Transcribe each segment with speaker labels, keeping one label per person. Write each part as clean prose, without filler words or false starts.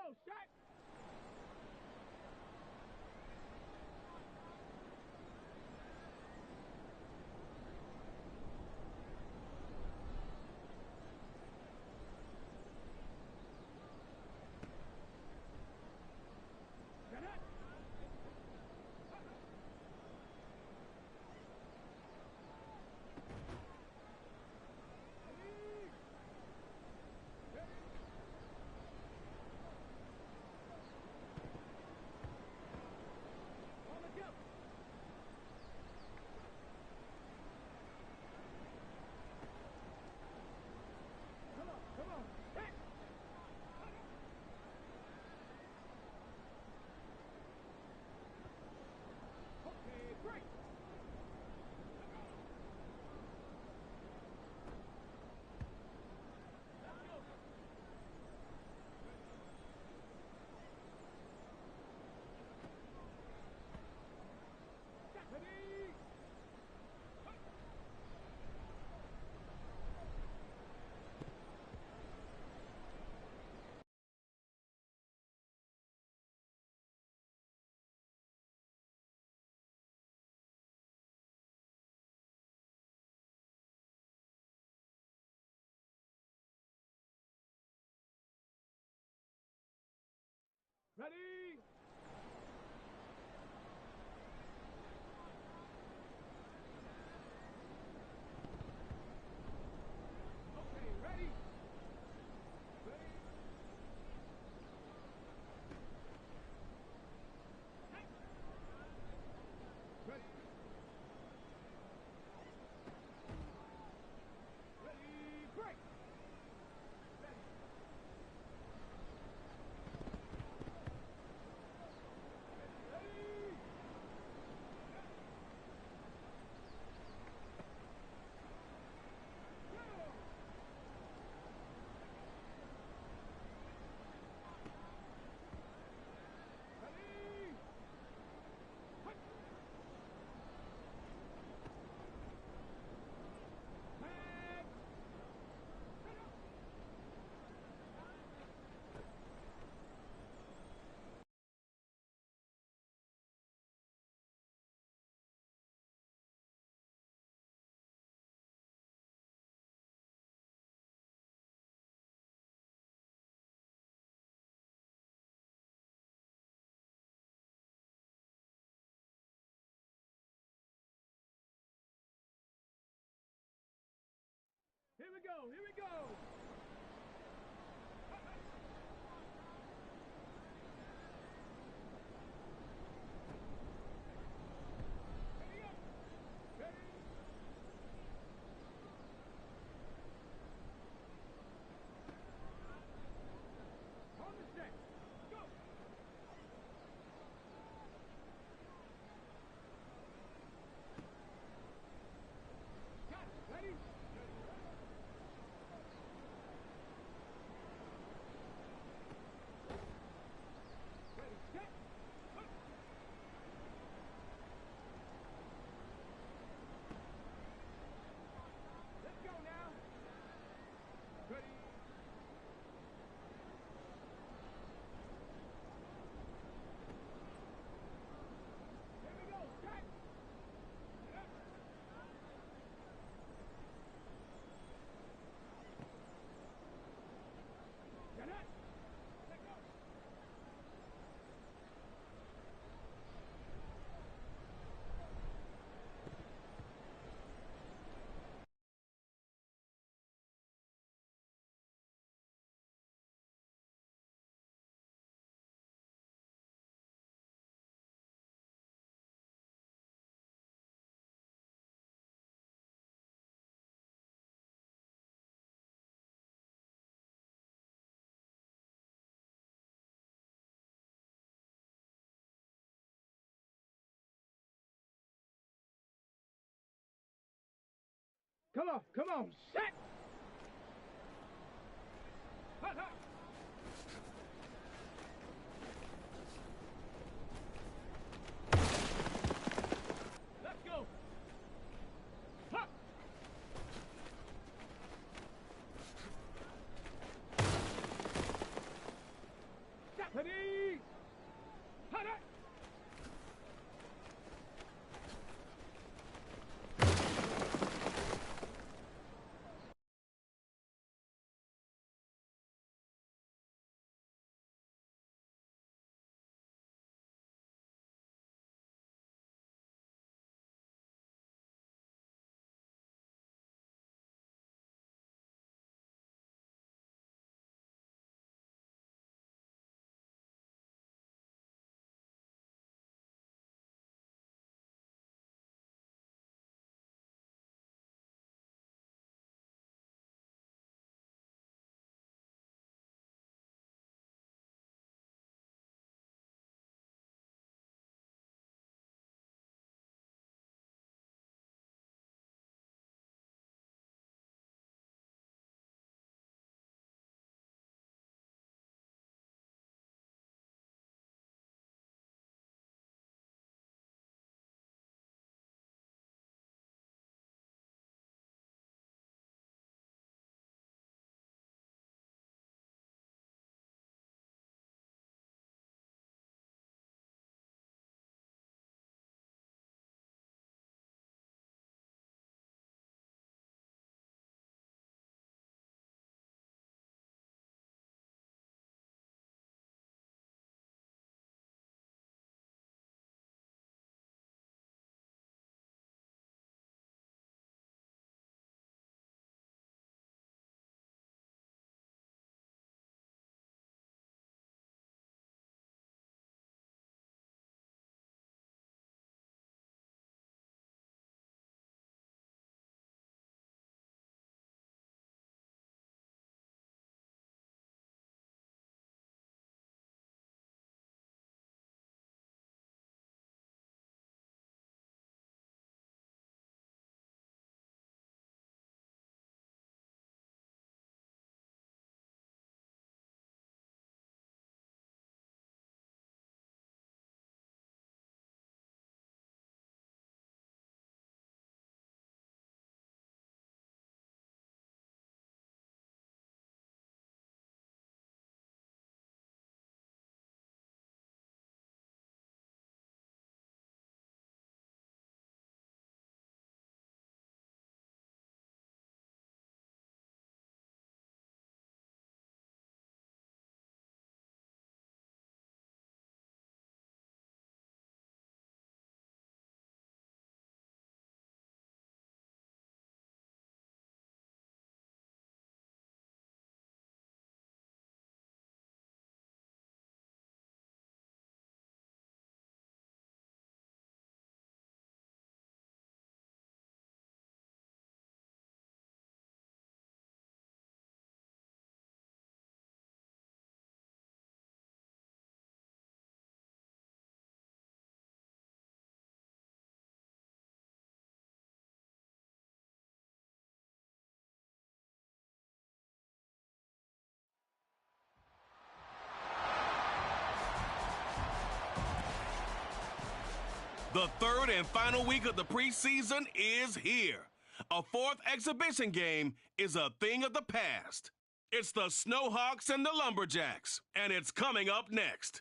Speaker 1: go, set! Ready? Okay, ready? Ready? Ready? Ready, break! Ready? Ready? Go! Ready? Hut! Back! Set up! Here we go, here we go! Ready up! Ready? On the set! Go! Got it! Ready? Ready, set! Hup! Let's go now! Ready? Here we go, set! Yep. Get it! Let go! Come on, set! Hut, hut! Let's go! Hut! Set!
Speaker 2: The third and final week of the preseason is here. A fourth exhibition game is a thing of the past. It's the Snowhawks and the Lumberjacks, and it's coming up next.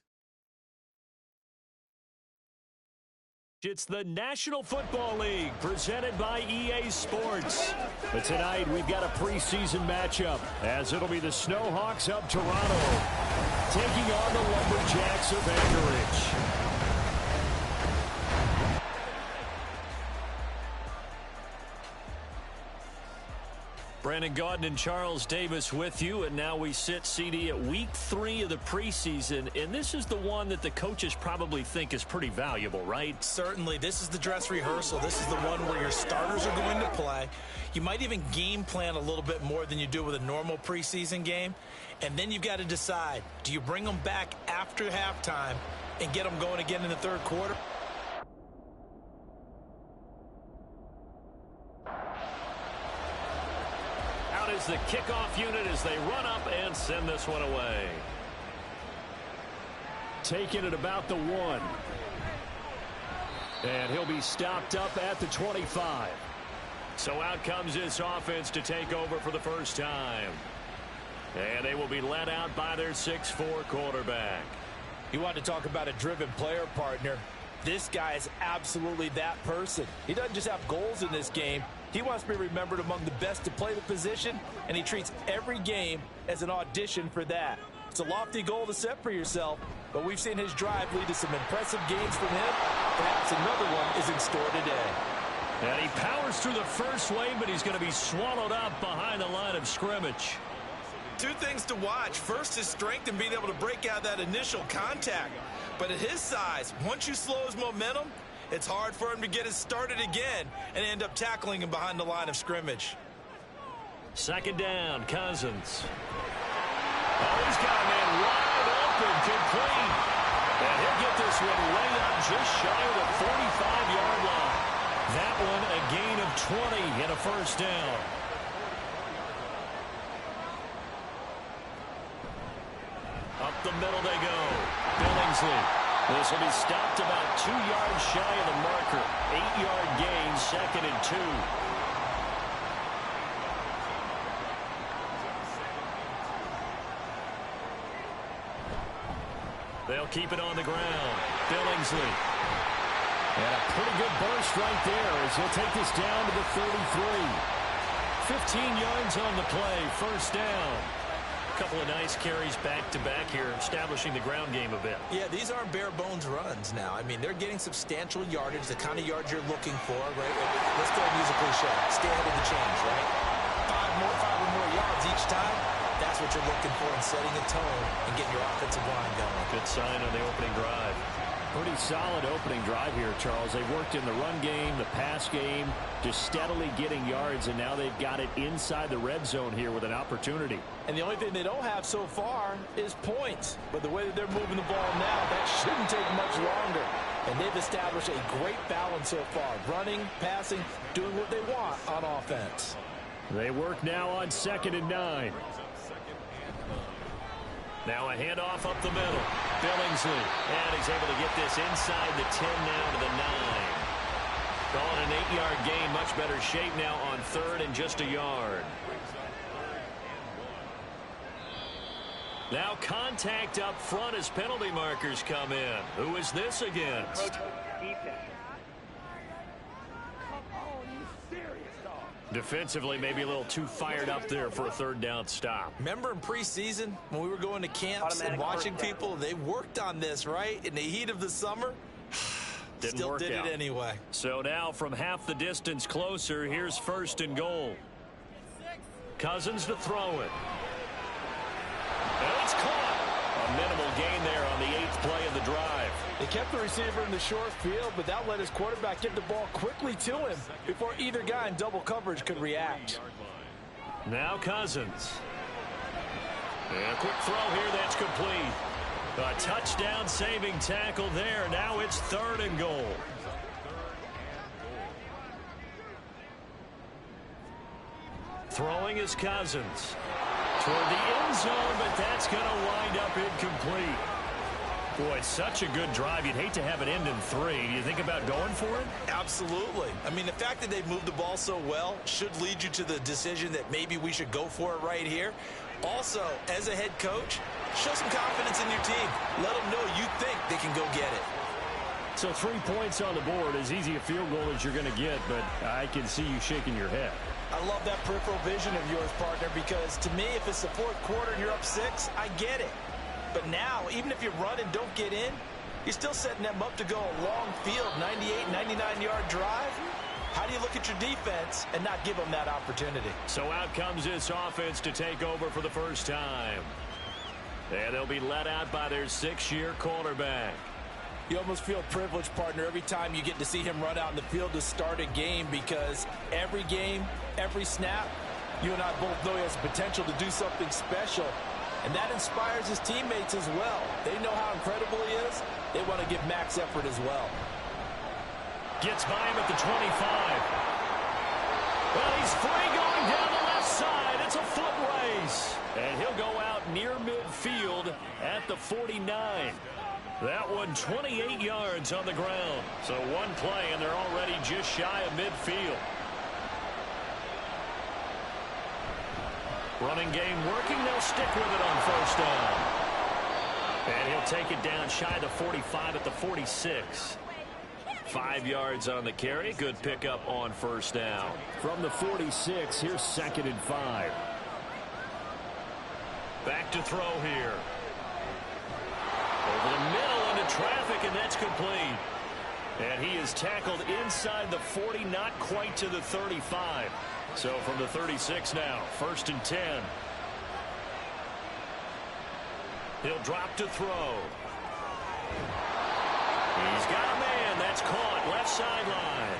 Speaker 3: It's the National Football League presented by EA Sports. But tonight we've got a preseason matchup as it'll be the Snowhawks of Toronto taking on the Lumberjacks of Anchorage. Brandon Gaudin and Charles Davis with you, and now we sit, CD, at week 3 of the preseason, and this is the one that the coaches probably think is pretty valuable, right?
Speaker 4: Certainly. This is the dress rehearsal. This is the one where your starters are going to play. You might even game plan a little bit more than you do with a normal preseason game, and then you've got to decide, do you bring them back after halftime and get them going again in the third quarter?
Speaker 3: Is the kickoff unit as they run up and send this one away. Taking it about the 1. And he'll be stopped up at the 25. So out comes this offense to take over for the first time. And they will be led out by their 6'4" quarterback.
Speaker 4: You want to talk about a driven player, partner. This guy is absolutely that person. He doesn't just have goals in this game. He wants to be remembered among the best to play the position, and he treats every game as an audition for that. It's a lofty goal to set for yourself, but we've seen his drive lead to some impressive games from him. Perhaps another one is in store today.
Speaker 3: And he powers through the first wave, but he's going to be swallowed up behind the line of scrimmage.
Speaker 4: Two things to watch. First, his strength and being able to break out that initial contact. But at his size, once you slow his momentum, it's hard for him to get it started again and end up tackling him behind the line of scrimmage.
Speaker 3: Second down, Cousins. Oh, he's got a man wide open, complete. And he'll get this one way up just shy of the 45-yard line. That one a gain of 20 and a first down. Up the middle they go. Billingsley. This will be stopped about 2 yards shy of the marker. 8-yard gain, 2nd and 2. They'll keep it on the ground. Billingsley. And a pretty good burst right there as he'll take this down to the 33. 15 yards on the play, first down. Couple of nice carries back-to-back here, establishing the ground game a bit.
Speaker 4: Yeah, these aren't bare-bones runs now. I mean, they're getting substantial yardage, the kind of yards you're looking for, right? Let's go and use a cliche. Stay ahead of the change, right? Five or more yards each time. That's what you're looking for in setting a tone and getting your offensive line going.
Speaker 3: Good sign on the opening drive. Pretty solid opening drive here, Charles. They worked in the run game, the pass game, just steadily getting yards, and now they've got it inside the red zone here with an opportunity.
Speaker 4: And the only thing they don't have so far is points. But the way that they're moving the ball now, that shouldn't take much longer. And they've established a great balance so far. Running, passing, doing what they want on offense.
Speaker 3: They work now on 2nd and 9. Now a handoff up the middle. Billingsley. And he's able to get this inside the 10 now to the 9. Calling an 8-yard gain. Much better shape now on 3rd and just a yard. Now contact up front as penalty markers come in. Who is this against? Defensively, maybe a little too fired up there for a 3rd down stop.
Speaker 4: Remember in preseason when we were going to camps and watching people, they worked on this, right? In the heat of the summer, still did it anyway.
Speaker 3: So now from half the distance closer, here's 1st and goal. Cousins to throw it. And it's caught. A minimal gain there on the 8th play of the drive.
Speaker 4: They kept the receiver in the short field, but that let his quarterback get the ball quickly to him before either guy in double coverage could react.
Speaker 3: Now Cousins. And a quick throw here, that's complete. A touchdown saving tackle there. Now it's 3rd and goal. Throwing is Cousins. Toward the end zone, but that's going to wind up incomplete. Boy, it's such a good drive. You'd hate to have it end in 3. Do you think about going for it?
Speaker 4: Absolutely. I mean, the fact that they've moved the ball so well should lead you to the decision that maybe we should go for it right here. Also, as a head coach, show some confidence in your team. Let them know you think they can go get it.
Speaker 3: So 3 points on the board, as easy a field goal as you're going to get, but I can see you shaking your head.
Speaker 4: I love that peripheral vision of yours, partner, because to me, if it's the 4th quarter and you're up 6, I get it. But now, even if you run and don't get in, you're still setting them up to go a long field, 98, 99-yard drive. How do you look at your defense and not give them that opportunity?
Speaker 3: So out comes this offense to take over for the first time. And they'll be let out by their 6-year quarterback.
Speaker 4: You almost feel privileged, partner, every time you get to see him run out in the field to start a game, because every game, every snap, you and I both know he has the potential to do something special. And that inspires his teammates as well. They know how incredible he is. They want to give max effort as well.
Speaker 3: Gets by him at the 25. Well, he's free going down the left side. It's a foot race. And he'll go out near midfield at the 49. That one 28 yards on the ground. So one play, and they're already just shy of midfield. Running game working. They'll stick with it on first down. And he'll take it down shy of the 45 at the 46. 5 yards on the carry. Good pickup on first down. From the 46, here's 2nd and 5. Back to throw here. Over the middle into traffic, and that's complete. And he is tackled inside the 40, not quite to the 35. So from the 36 now, 1st and 10. He'll drop to throw. He's got a man. That's caught left sideline.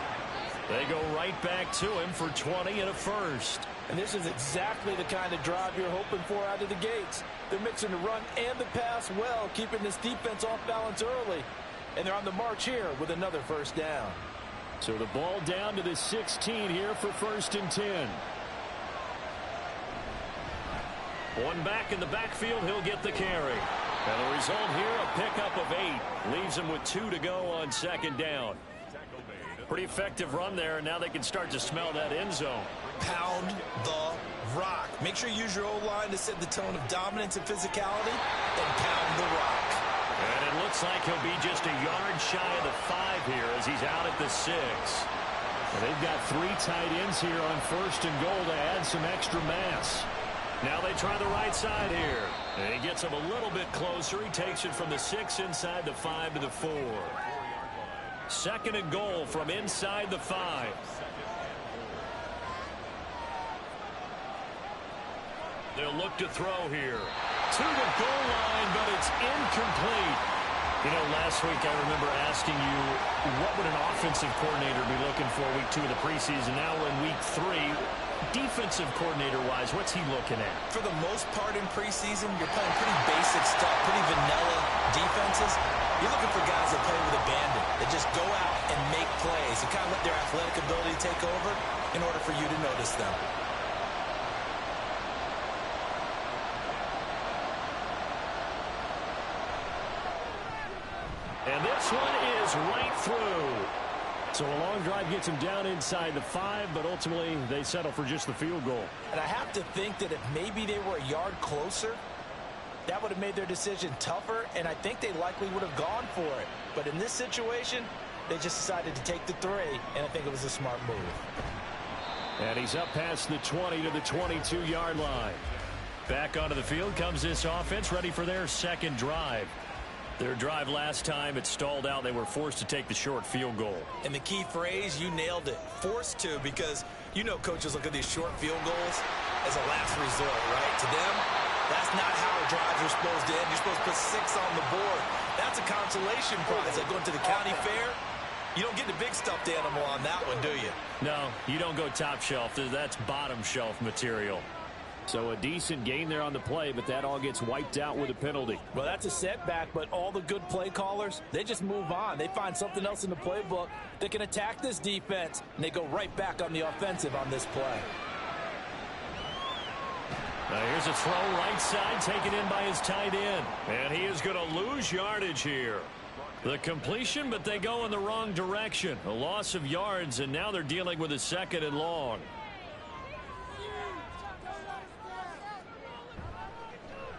Speaker 3: They go right back to him for 20 and a first.
Speaker 4: And this is exactly the kind of drive you're hoping for out of the gates. They're mixing the run and the pass well, keeping this defense off balance early. And they're on the march here with another first down.
Speaker 3: So the ball down to the 16 here for 1st and 10. One back in the backfield, he'll get the carry. And the result here, a pickup of 8. Leaves him with 2 to go on 2nd down. Pretty effective run there, and now they can start to smell that end zone.
Speaker 4: Pound the rock. Make sure you use your O-line to set the tone of dominance and physicality, and pound the rock.
Speaker 3: And it looks like he'll be just a yard shy of the 5 here as he's out at the 6. Well, they've got 3 tight ends here on 1st and goal to add some extra mass. Now they try the right side here. And he gets him a little bit closer. He takes it from the 6 inside the 5 to the 4. 2nd and goal from inside the 5. They'll look to throw here. To the goal line, but it's incomplete. You know, last week I remember asking you, what would an offensive coordinator be looking for week 2 of the preseason? Now we're in week 3. Defensive coordinator-wise, what's he looking at?
Speaker 4: For the most part in preseason, you're playing pretty basic stuff, pretty vanilla defenses. You're looking for guys that play with abandon, that just go out and make plays and kind of let their athletic ability take over in order for you to notice them.
Speaker 3: And this one is right through. So a long drive gets him down inside the 5, but ultimately they settle for just the field goal.
Speaker 4: And I have to think that if maybe they were a yard closer, that would have made their decision tougher, and I think they likely would have gone for it. But in this situation, they just decided to take the 3, and I think it was a smart move.
Speaker 3: And he's up past the 20 to the 22-yard line. Back onto the field comes this offense, ready for their 2nd drive. Their drive last time, it stalled out. They were forced to take the short field goal.
Speaker 4: And the key phrase, you nailed it, forced to, because you know coaches look at these short field goals as a last resort, right? To them, that's not how drives are supposed to end. You're supposed to put 6 on the board. That's a consolation prize. Like going to the county fair, you don't get the big stuffed animal on that one, do you?
Speaker 3: No, you don't go top shelf. That's bottom shelf material. So a decent gain there on the play, but that all gets wiped out with a penalty.
Speaker 4: Well, that's a setback, but all the good play callers, they just move on. They find something else in the playbook that can attack this defense, and they go right back on the offensive on this play.
Speaker 3: Here's a throw right side taken in by his tight end. And he is going to lose yardage here. The completion, but they go in the wrong direction. A loss of yards, and now they're dealing with a 2nd and long.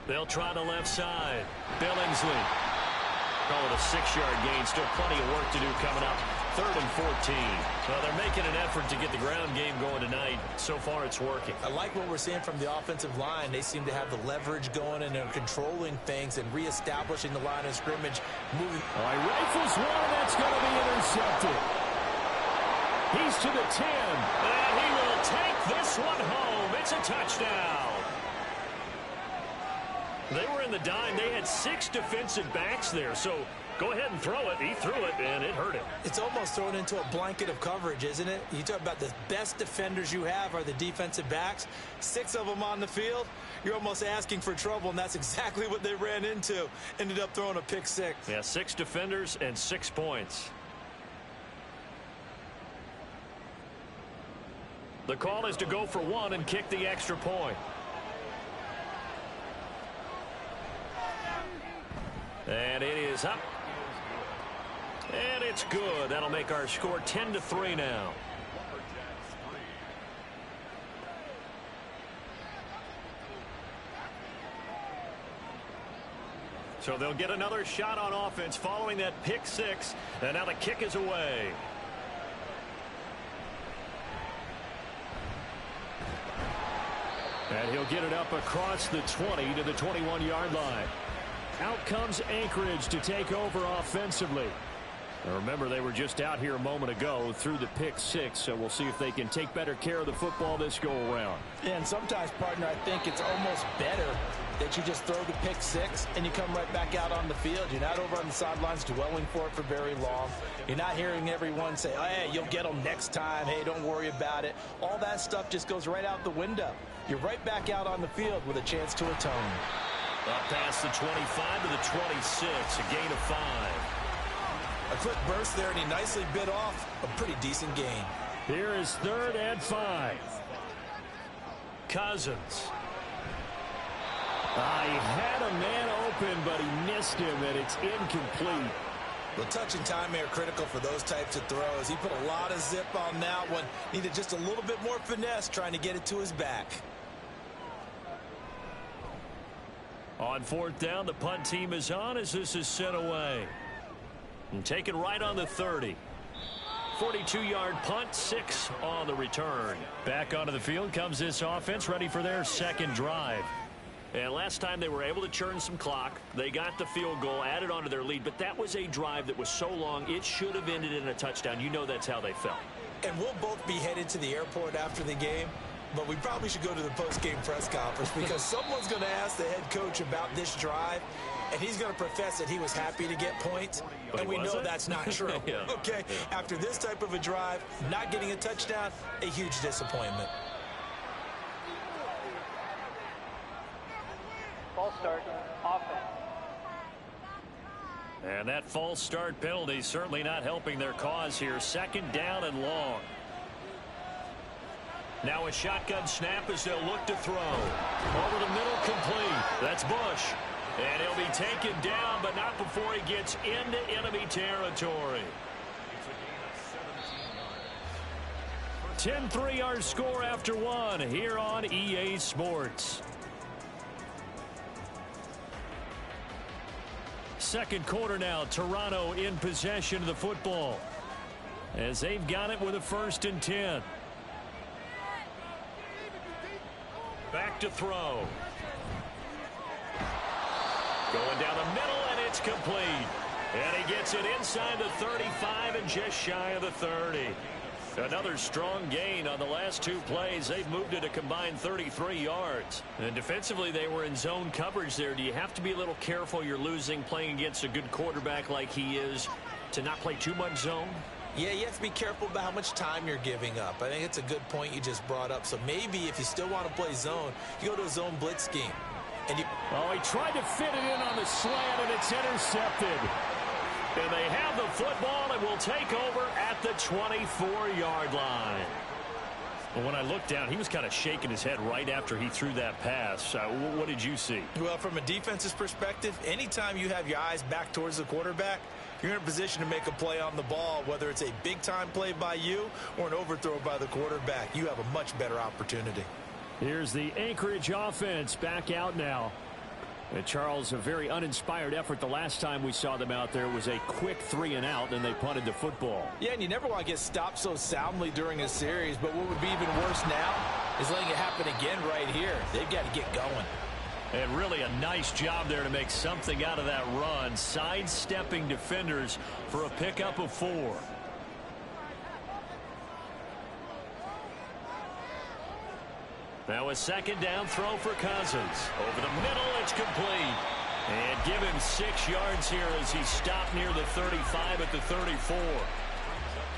Speaker 3: They'll try the left side. Billingsley. Call it a 6-yard gain. Still plenty of work to do coming up. 3rd and 14. Well, they're making an effort to get the ground game going tonight. So far, it's working.
Speaker 4: I like what we're seeing from the offensive line. They seem to have the leverage going, and they're controlling things and reestablishing the line of scrimmage. Moving.
Speaker 3: All right, rifles one. That's going to be intercepted. He's to the 10. And he will take this one home. It's a touchdown. They were in the dime. They had 6 defensive backs there, so go ahead and throw it. He threw it, and it hurt him.
Speaker 4: It's almost thrown into a blanket of coverage, isn't it? You talk about the best defenders you have are the defensive backs. 6 of them on the field. You're almost asking for trouble, and that's exactly what they ran into. Ended up throwing a pick 6.
Speaker 3: Yeah, 6 defenders and 6 points. The call is to go for 1 and kick the extra point. And it is up. And it's good. That'll make our score 10-3 now. So they'll get another shot on offense following that pick 6. And now the kick is away. And he'll get it up across the 20 to the 21-yard line. Out comes Anchorage to take over offensively. Now remember, they were just out here a moment ago through the pick 6, so we'll see if they can take better care of the football this go-around.
Speaker 4: And sometimes, partner, I think it's almost better that you just throw the pick 6 and you come right back out on the field. You're not over on the sidelines dwelling for it for very long. You're not hearing everyone say, oh, hey, you'll get them next time. Hey, don't worry about it. All that stuff just goes right out the window. You're right back out on the field with a chance to atone.
Speaker 3: Up past the 25 to the 26, a gain of 5.
Speaker 4: A quick burst there, and he nicely bit off a pretty decent gain.
Speaker 3: Here is 3rd and 5. Cousins. He had a man open, but he missed him, and it's incomplete.
Speaker 4: Well, touch and time are critical for those types of throws. He put a lot of zip on that one. Needed just a little bit more finesse trying to get it to his back.
Speaker 3: On 4th down, the punt team is on as this is sent away. And taken right on the 30. 42-yard punt, 6 on the return. Back onto the field comes this offense, ready for their 2nd drive. And last time they were able to churn some clock. They got the field goal, added onto their lead. But that was a drive that was so long, it should have ended in a touchdown. You know that's how they felt.
Speaker 4: And we'll both be headed to the airport after the game. But we probably should go to the post-game press conference because someone's going to ask the head coach about this drive, and he's going to profess that he was happy to get points, and we know that's not true.
Speaker 3: Yeah.
Speaker 4: Okay, after this type of a drive, not getting a touchdown, a huge disappointment.
Speaker 5: False start, offense.
Speaker 3: And that false start penalty certainly not helping their cause here. 2nd down and long. Now a shotgun snap as they'll look to throw. Over the middle, complete. That's Bush. And he'll be taken down, but not before he gets into enemy territory. 10-3 our score after 1 here on EA Sports. 2nd quarter now, Toronto in possession of the football as they've got it with a 1st and 10. Back to throw. Going down the middle, and it's complete. And he gets it inside the 35 and just shy of the 30. Another strong gain on the last 2 plays. They've moved it a combined 33 yards. And defensively, they were in zone coverage there. Do you have to be a little careful? You're losing playing against a good quarterback like he is to not play too much zone?
Speaker 4: Yeah, you have to be careful about how much time you're giving up. I think it's a good point you just brought up. So maybe if you still want to play zone, you go to a zone blitz scheme. And
Speaker 3: oh, he tried to fit it in on the slant, and it's intercepted. And they have the football and will take over at the 24-yard line. Well, when I looked down, he was kind of shaking his head right after he threw that pass. What did you see?
Speaker 4: Well, from a defense's perspective, anytime you have your eyes back towards the quarterback, you're in a position to make a play on the ball, whether it's a big-time play by you or an overthrow by the quarterback. You have a much better opportunity.
Speaker 3: Here's the Anchorage offense back out now. And Charles, a very uninspired effort. The last time we saw them out there was a quick 3-and-out, and they punted the football.
Speaker 4: Yeah, and you never want to get stopped so soundly during a series, but what would be even worse now is letting it happen again right here. They've got to get going.
Speaker 3: And really a nice job there to make something out of that run, sidestepping defenders for a pickup of 4. Now a second down throw for Cousins. Over the middle, it's complete. And give him 6 yards here as he stopped near the 35 at the 34.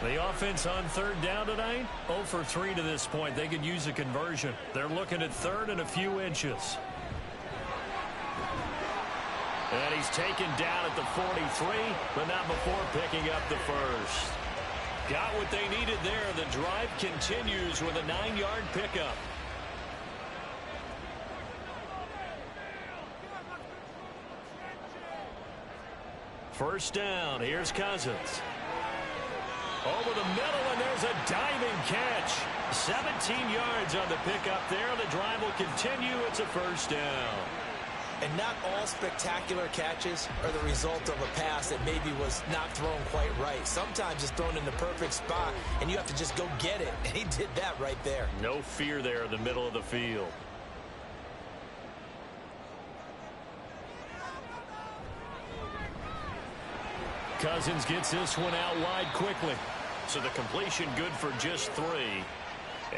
Speaker 3: The offense on third down tonight, 0 for 3 to this point. They could use a conversion. They're looking at third and a few inches. And he's taken down at the 43, but not before picking up the first. Got what they needed there. The drive continues with a 9-yard pickup. First down, here's Cousins. Over the middle, and there's a diving catch. 17 yards on the pickup there. The drive will continue. It's a first down.
Speaker 4: And not all spectacular catches are the result of a pass that maybe was not thrown quite right. Sometimes it's thrown in the perfect spot, and you have to just go get it. And he did that right there.
Speaker 3: No fear there in the middle of the field. Cousins gets this one out wide quickly. So the completion good for just 3.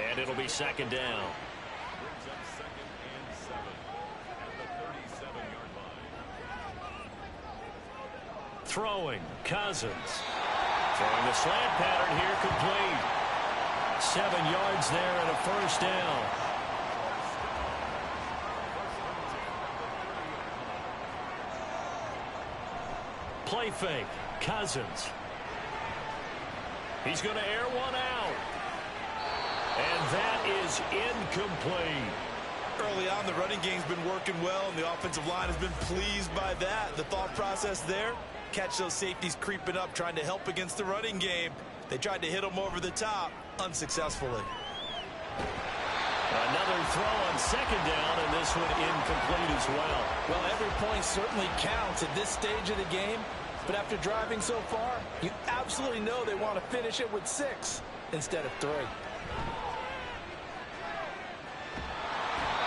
Speaker 3: And it'll be second down.
Speaker 2: Brings up 2nd and 7 at the 37-yard line.
Speaker 3: Throwing, Cousins. Throwing the slant pattern here, complete. 7 yards there and a first down. Play fake, Cousins. He's going to air one out. And that is incomplete.
Speaker 4: Early on, the running game's been working well, and the offensive line has been pleased by that. The thought process there, catch those safeties creeping up, trying to help against the running game. They tried to hit them over the top, unsuccessfully.
Speaker 3: Another throw on second down, and this one incomplete as well.
Speaker 4: Well, every point certainly counts at this stage of the game, but after driving so far, you absolutely know they want to finish it with 6 instead of 3.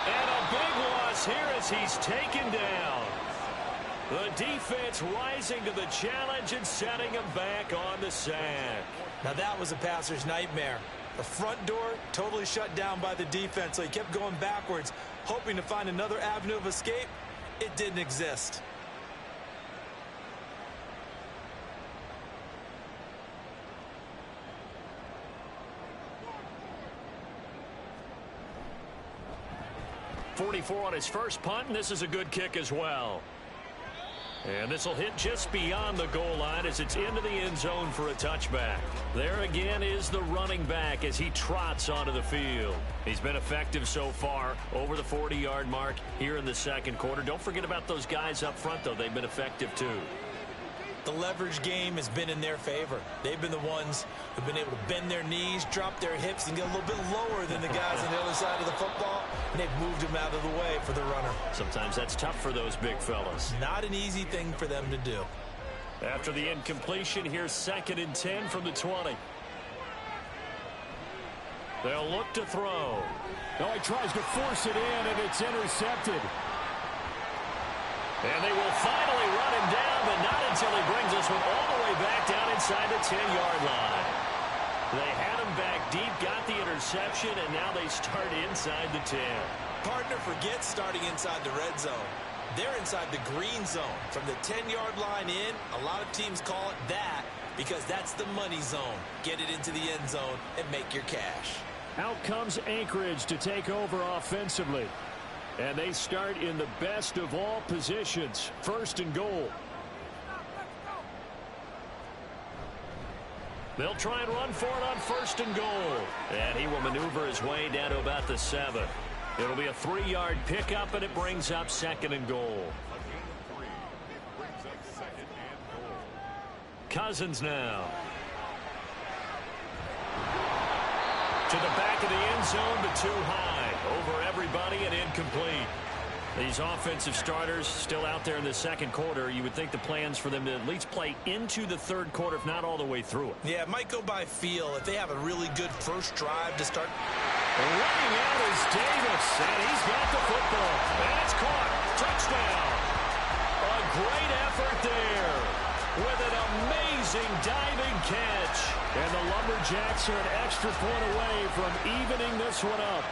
Speaker 3: And a big loss here as he's taken down. The defense rising to the challenge and setting him back on the sack.
Speaker 4: Now that was a passer's nightmare. The front door totally shut down by the defense, so he kept going backwards, hoping to find another avenue of escape. It didn't exist.
Speaker 3: .44 on his first punt, and this is a good kick as well. And this will hit just beyond the goal line as it's into the end zone for a touchback. There again is the running back as he trots onto the field. He's been effective so far over the 40-yard mark here in the second quarter. Don't forget about those guys up front, though. They've been effective, too.
Speaker 4: The leverage game has been in their favor. They've been the ones who've been able to bend their knees, drop their hips, and get a little bit lower than the guys on the other side of the football, and they've moved them out of the way for the runner.
Speaker 3: Sometimes that's tough for those big fellas.
Speaker 4: Not an easy thing for them to do.
Speaker 3: After the incompletion, here's 2nd and 10 from the 20. They'll look to throw.
Speaker 6: Oh, he tries to force it in, and it's intercepted.
Speaker 3: And they will finally run him down, but not until he brings this one all the way back down inside the 10-yard line. They had him back deep, got the interception, and now they start inside the 10.
Speaker 4: Partner forgets starting inside the red zone. They're inside the green zone. From the 10-yard line in, a lot of teams call it that because that's the money zone. Get it into the end zone and make your cash.
Speaker 6: Out comes Anchorage to take over offensively. And they start in the best of all positions. 1st and goal. They'll try and run for it on 1st and goal. And he will maneuver his way down to about the 7. It'll be a 3-yard pickup, and it brings up 2nd and goal. Cousins now. To the back of the end zone, but too high. Over everybody and incomplete. These offensive starters still out there in the 2nd quarter. You would think the plans for them to at least play into the 3rd quarter, if not all the way through it.
Speaker 4: Yeah, it might go by feel. If they have a really good first drive to start.
Speaker 6: Running out is Davis, and he's got the football. And it's caught. Touchdown. A great effort there with an amazing diving catch. And the Lumberjacks are an extra point away from evening this one up.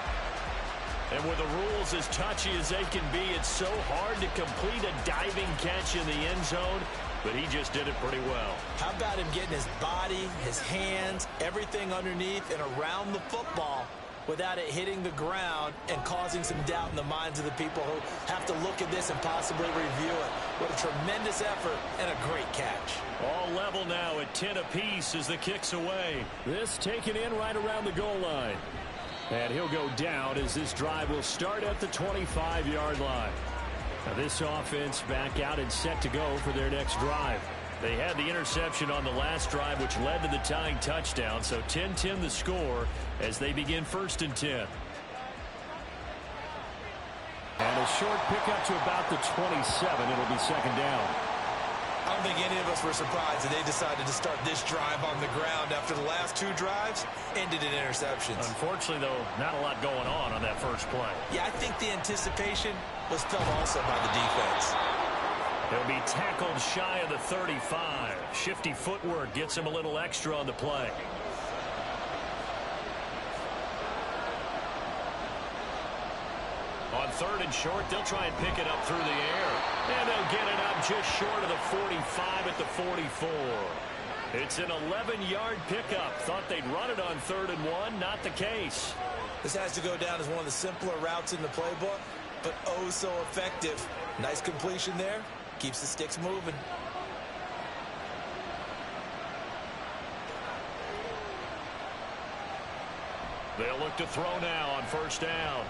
Speaker 6: And with the rules as touchy as they can be, it's so hard to complete a diving catch in the end zone, but he just did it pretty well.
Speaker 4: How about him getting his body, his hands, everything underneath and around the football without it hitting the ground and causing some doubt in the minds of the people who have to look at this and possibly review it. What a tremendous effort and a great catch.
Speaker 6: All level now at 10 apiece as the kick's away. This taken in right around the goal line. And he'll go down as this drive will start at the 25-yard line. Now this offense back out and set to go for their next drive. They had the interception on the last drive, which led to the tying touchdown. So 10-10 the score as they begin 1st and 10. And a short pickup to about the 27. It'll be 2nd down.
Speaker 4: I don't think any of us were surprised that they decided to start this drive on the ground after the last 2 drives ended in interceptions.
Speaker 6: Unfortunately, though, not a lot going on that first play.
Speaker 4: Yeah, I think the anticipation was felt also by the defense.
Speaker 6: He'll be tackled shy of the 35. Shifty footwork gets him a little extra on the play. On 3rd and short, they'll try and pick it up through the air. And they'll get it up just short of the 45 at the 44. It's an 11-yard pickup. Thought they'd run it on 3rd and 1. Not the case.
Speaker 4: This has to go down as one of the simpler routes in the playbook, but oh so effective. Nice completion there. Keeps the sticks moving.
Speaker 6: They'll look to throw now on 1st down.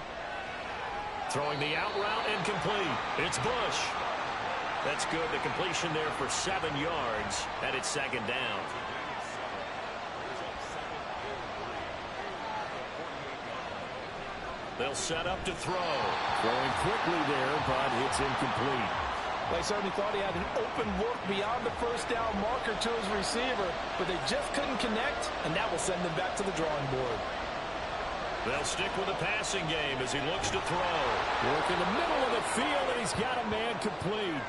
Speaker 6: Throwing the out route incomplete. It's Bush. That's good. The completion there for 7 yards, and it's 2nd down. They'll set up to throw. Throwing quickly there, but it's incomplete.
Speaker 7: They certainly thought he had an open look beyond the 1st down marker to his receiver, but they just couldn't connect, and that will send them back to the drawing board.
Speaker 6: They'll stick with the passing game as he looks to throw. Work in the middle of the field, and he's got a man complete.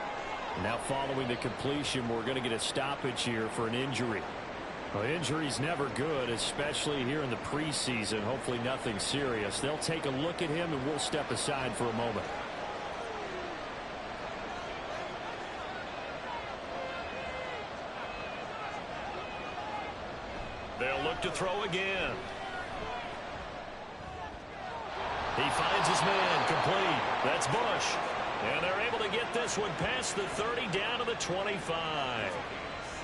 Speaker 6: Now following the completion, we're going to get a stoppage here for an injury. Well, injury's never good, especially here in the preseason. Hopefully nothing serious. They'll take a look at him, and we'll step aside for a moment. They'll look to throw again. He finds his man complete. That's Bush. And they're able to get this one past the 30 down to the 25.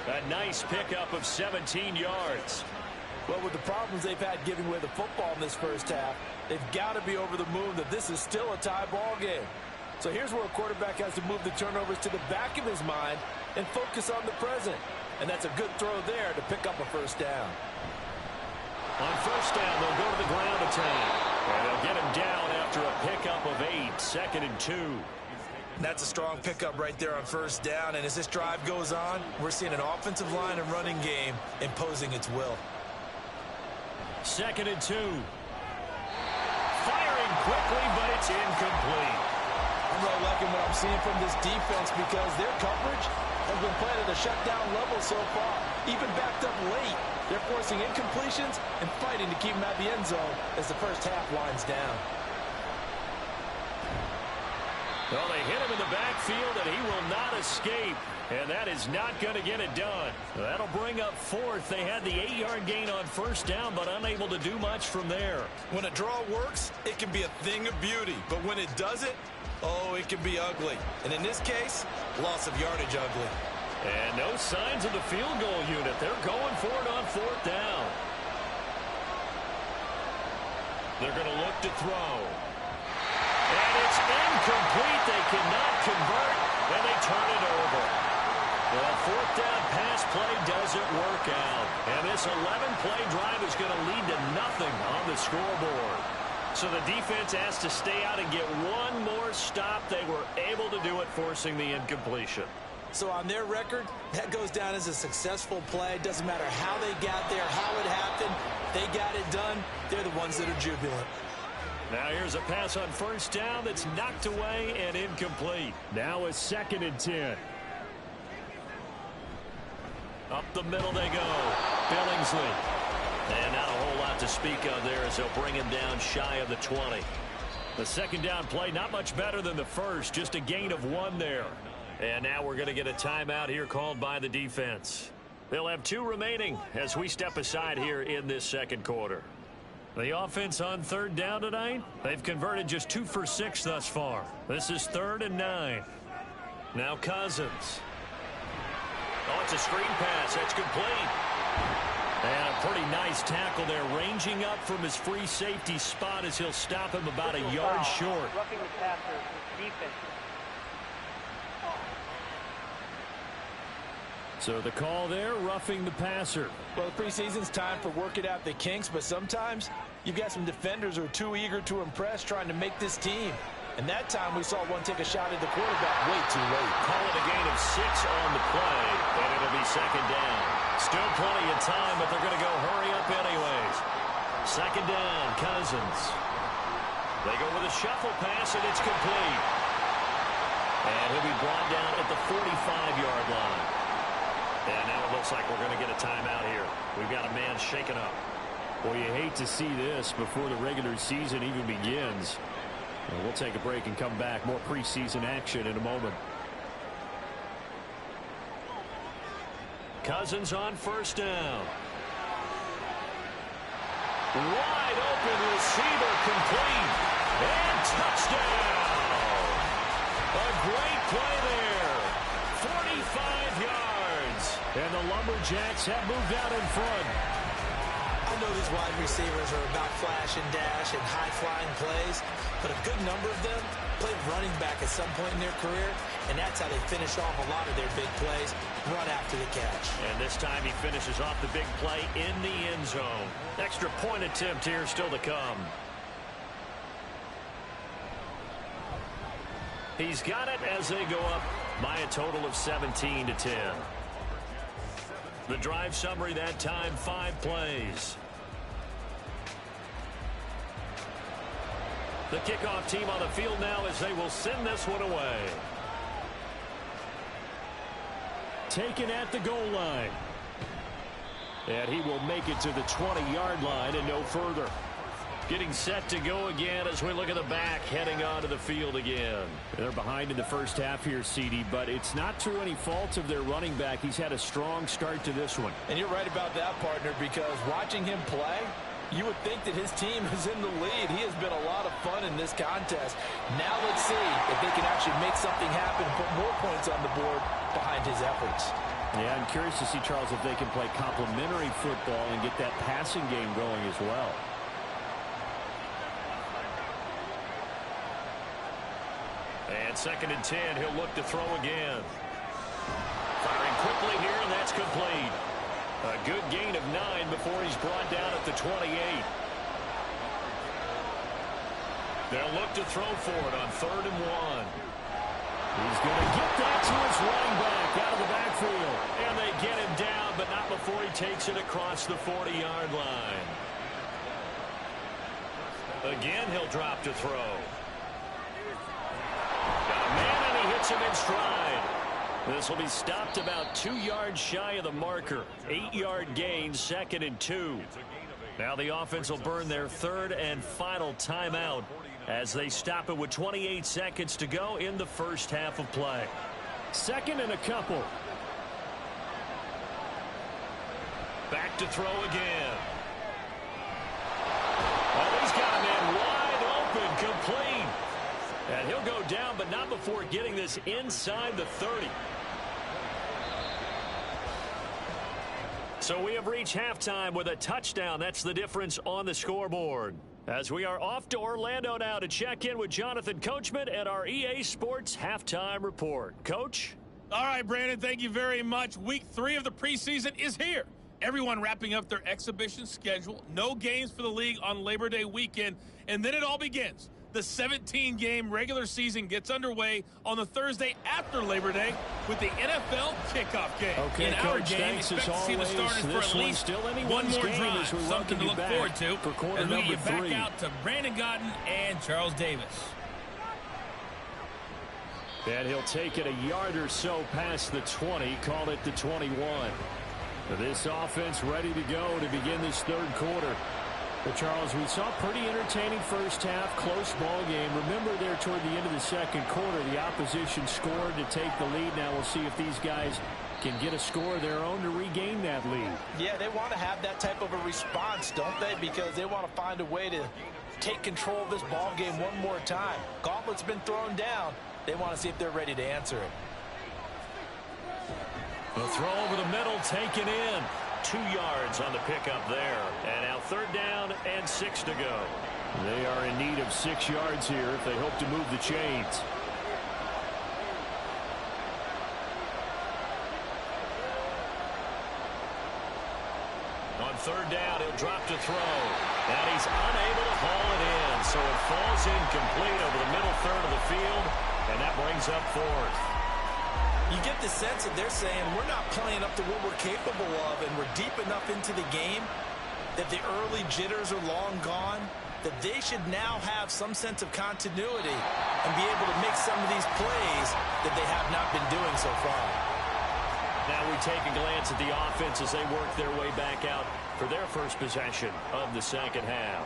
Speaker 6: A nice pickup of 17 yards.
Speaker 7: Well, with the problems they've had giving away the football in this first half, they've got to be over the moon that this is still a tie ball game. So here's where a quarterback has to move the turnovers to the back of his mind and focus on the present. And that's a good throw there to pick up a 1st down.
Speaker 6: On 1st down, they'll go to the ground attack. And they'll get him down after a pickup of 8, 2nd and 2.
Speaker 4: That's a strong pickup right there on 1st down. And as this drive goes on, we're seeing an offensive line and running game imposing its will.
Speaker 6: 2nd and 2. Firing quickly, but it's incomplete.
Speaker 7: I'm really liking what I'm seeing from this defense because their coverage has been played at a shutdown level so far. Even backed up late, they're forcing incompletions and fighting to keep them at the end zone as the first half winds down.
Speaker 6: Well, they hit him in the backfield, and he will not escape. And that is not going to get it done. That'll bring up 4th. They had the 8-yard gain on 1st down, but unable to do much from there.
Speaker 4: When a draw works, it can be a thing of beauty. But when it doesn't, oh, it can be ugly. And in this case, loss of yardage ugly.
Speaker 6: And no signs of the field goal unit. They're going for it on
Speaker 3: fourth down. They're going to look to throw. And it's incomplete. They cannot convert, and they turn it over. The fourth down pass play doesn't work out. And this 11-play drive is going to lead to nothing on the scoreboard. So the defense has to stay out and get one more stop. They were able to do it, forcing the incompletion.
Speaker 7: So on their record, that goes down as a successful play. Doesn't matter how they got there, how it happened. They got it done. They're the ones that are jubilant.
Speaker 3: Now here's a pass on first down that's knocked away and incomplete. Now a 2nd and 10. Up the middle they go. Billingsley. And not a whole lot to speak of there as they'll bring him down shy of the 20. The 2nd down play not much better than the first. Just a gain of 1 there. And now we're going to get a timeout here called by the defense. They'll have 2 remaining as we step aside here in this second quarter. The offense on 3rd down tonight, they've converted just 2 for 6 thus far. This is 3rd and 9. Now Cousins. Oh, it's a screen pass. That's complete. And a pretty nice tackle there, ranging up from his free safety spot as he'll stop him about a yard short.
Speaker 5: Roughing the passer, defense.
Speaker 3: So the call there, roughing the passer.
Speaker 7: Well, the preseason's time for working out the kinks, but sometimes you've got some defenders who are too eager to impress, trying to make this team. And that time we saw one take a shot at the quarterback way too late.
Speaker 3: Call it a gain of 6 on the play, and it'll be 2nd down. Still plenty of time, but they're going to go hurry up anyways. 2nd down, Cousins. They go with a shuffle pass, and it's complete. And he'll be brought down at the 45-yard line. And now it looks like we're going to get a timeout here. We've got a man shaken up. Well, you hate to see this before the regular season even begins. Well, we'll take a break and come back. More preseason action in a moment. Cousins on 1st down. Wide open receiver, complete. And touchdown. A great play there. 45 yards. And the Lumberjacks have moved out in front.
Speaker 7: I know these wide receivers are about flash and dash and high-flying plays, but a good number of them played running back at some point in their career, and that's how they finish off a lot of their big plays, run after the catch.
Speaker 3: And this time he finishes off the big play in the end zone. Extra point attempt here still to come. He's got it as they go up by a total of 17-10. The drive summary that time, 5 plays. The kickoff team on the field now as they will send this one away. Taken at the goal line. And he will make it to the 20-yard line and no further. Getting set to go again as we look at the back, heading onto the field again. They're behind in the first half here, CD, but it's not through any fault of their running back. He's had a strong start to this one.
Speaker 7: And you're right about that, partner, because watching him play, you would think that his team is in the lead. He has been a lot of fun in this contest. Now let's see if they can actually make something happen, put more points on the board behind his efforts.
Speaker 3: Yeah, I'm curious to see, Charles, if they can play complementary football and get that passing game going as well. And 2nd and 10, he'll look to throw again. Firing quickly here, and that's complete. A good gain of 9 before he's brought down at the 28. They'll look to throw for it on 3rd and 1. He's going to get that to his running back out of the backfield. And they get him down, but not before he takes it across the 40-yard line. Again, he'll drop to throw. Got a man, and he hits him in stride. This will be stopped about 2 yards shy of the marker. 8-yard gain, 2nd and 2. Now the offense will burn their 3rd and final timeout as they stop it with 28 seconds to go in the first half of play. 2nd and a couple. Back to throw again. Oh, he's got a man wide open, complete. And he'll go down, but not before getting this inside the 30. So we have reached halftime with a touchdown. That's the difference on the scoreboard. As we are off to Orlando now to check in with Jonathan Coachman at our EA Sports Halftime Report. Coach?
Speaker 8: All right, Brandon, thank you very much. Week 3 of the preseason is here. Everyone wrapping up their exhibition schedule. No games for the league on Labor Day weekend. And then it all begins. The 17-game regular season gets underway on the Thursday after Labor Day with the NFL kickoff game.
Speaker 3: Okay,
Speaker 8: in
Speaker 3: Coach,
Speaker 8: our game,
Speaker 3: thanks
Speaker 8: expect
Speaker 3: as
Speaker 8: to see the
Speaker 3: always.
Speaker 8: starters for at least
Speaker 3: still
Speaker 8: one more
Speaker 3: game
Speaker 8: drive.
Speaker 3: as we
Speaker 8: Something to look forward to
Speaker 3: for quarter
Speaker 8: as we
Speaker 3: number
Speaker 8: get back
Speaker 3: 3.
Speaker 8: out to Brandon Gotten and Charles Davis.
Speaker 3: And he'll take it a yard or so past the 20, call it the 21. This offense ready to go to begin this third quarter. Well, Charles, we saw a pretty entertaining first half, close ball game. Remember there toward the end of the second quarter, the opposition scored to take the lead. Now we'll see if these guys can get a score of their own to regain that lead.
Speaker 7: Yeah, they want to have that type of a response, don't they? Because they want to find a way to take control of this ball game one more time. Gauntlet's been thrown down. They want to see if they're ready to answer it.
Speaker 3: The throw over the middle taken in. 2 yards on the pickup there. And now 3rd down and 6 to go. They are in need of 6 yards here if they hope to move the chains. On 3rd down, he'll drop to throw. And he's unable to haul it in. So it falls incomplete over the middle third of the field. And that brings up 4th.
Speaker 7: You get the sense that they're saying we're not playing up to what we're capable of, and we're deep enough into the game that the early jitters are long gone, that they should now have some sense of continuity and be able to make some of these plays that they have not been doing so far.
Speaker 3: Now we take a glance at the offense as they work their way back out for their first possession of the second half.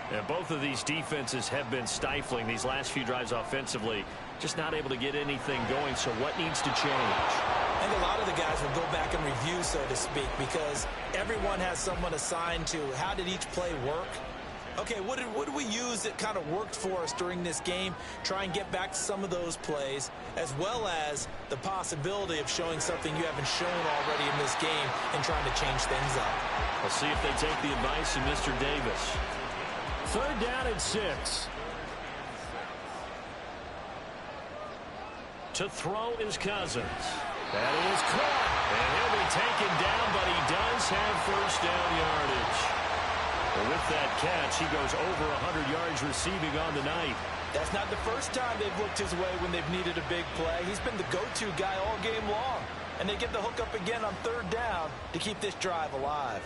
Speaker 3: And both of these defenses have been stifling these last few drives offensively. Just not able to get anything going, so what needs to change?
Speaker 7: I think a lot of the guys will go back and review, so to speak, because everyone has someone assigned to how did each play work. Okay, what did we use that kind of worked for us during this game? Try and get back to some of those plays, as well as the possibility of showing something you haven't shown already in this game and trying to change things up.
Speaker 3: We'll see if they take the advice of Mr. Davis. 3rd down and 6. To throw is Cousins. That is caught. And he'll be taken down, but he does have first down yardage. And with that catch, he goes over 100 yards receiving on the night.
Speaker 7: That's not the first time they've looked his way when they've needed a big play. He's been the go-to guy all game long. And they get the hook up again on 3rd down to keep this drive alive.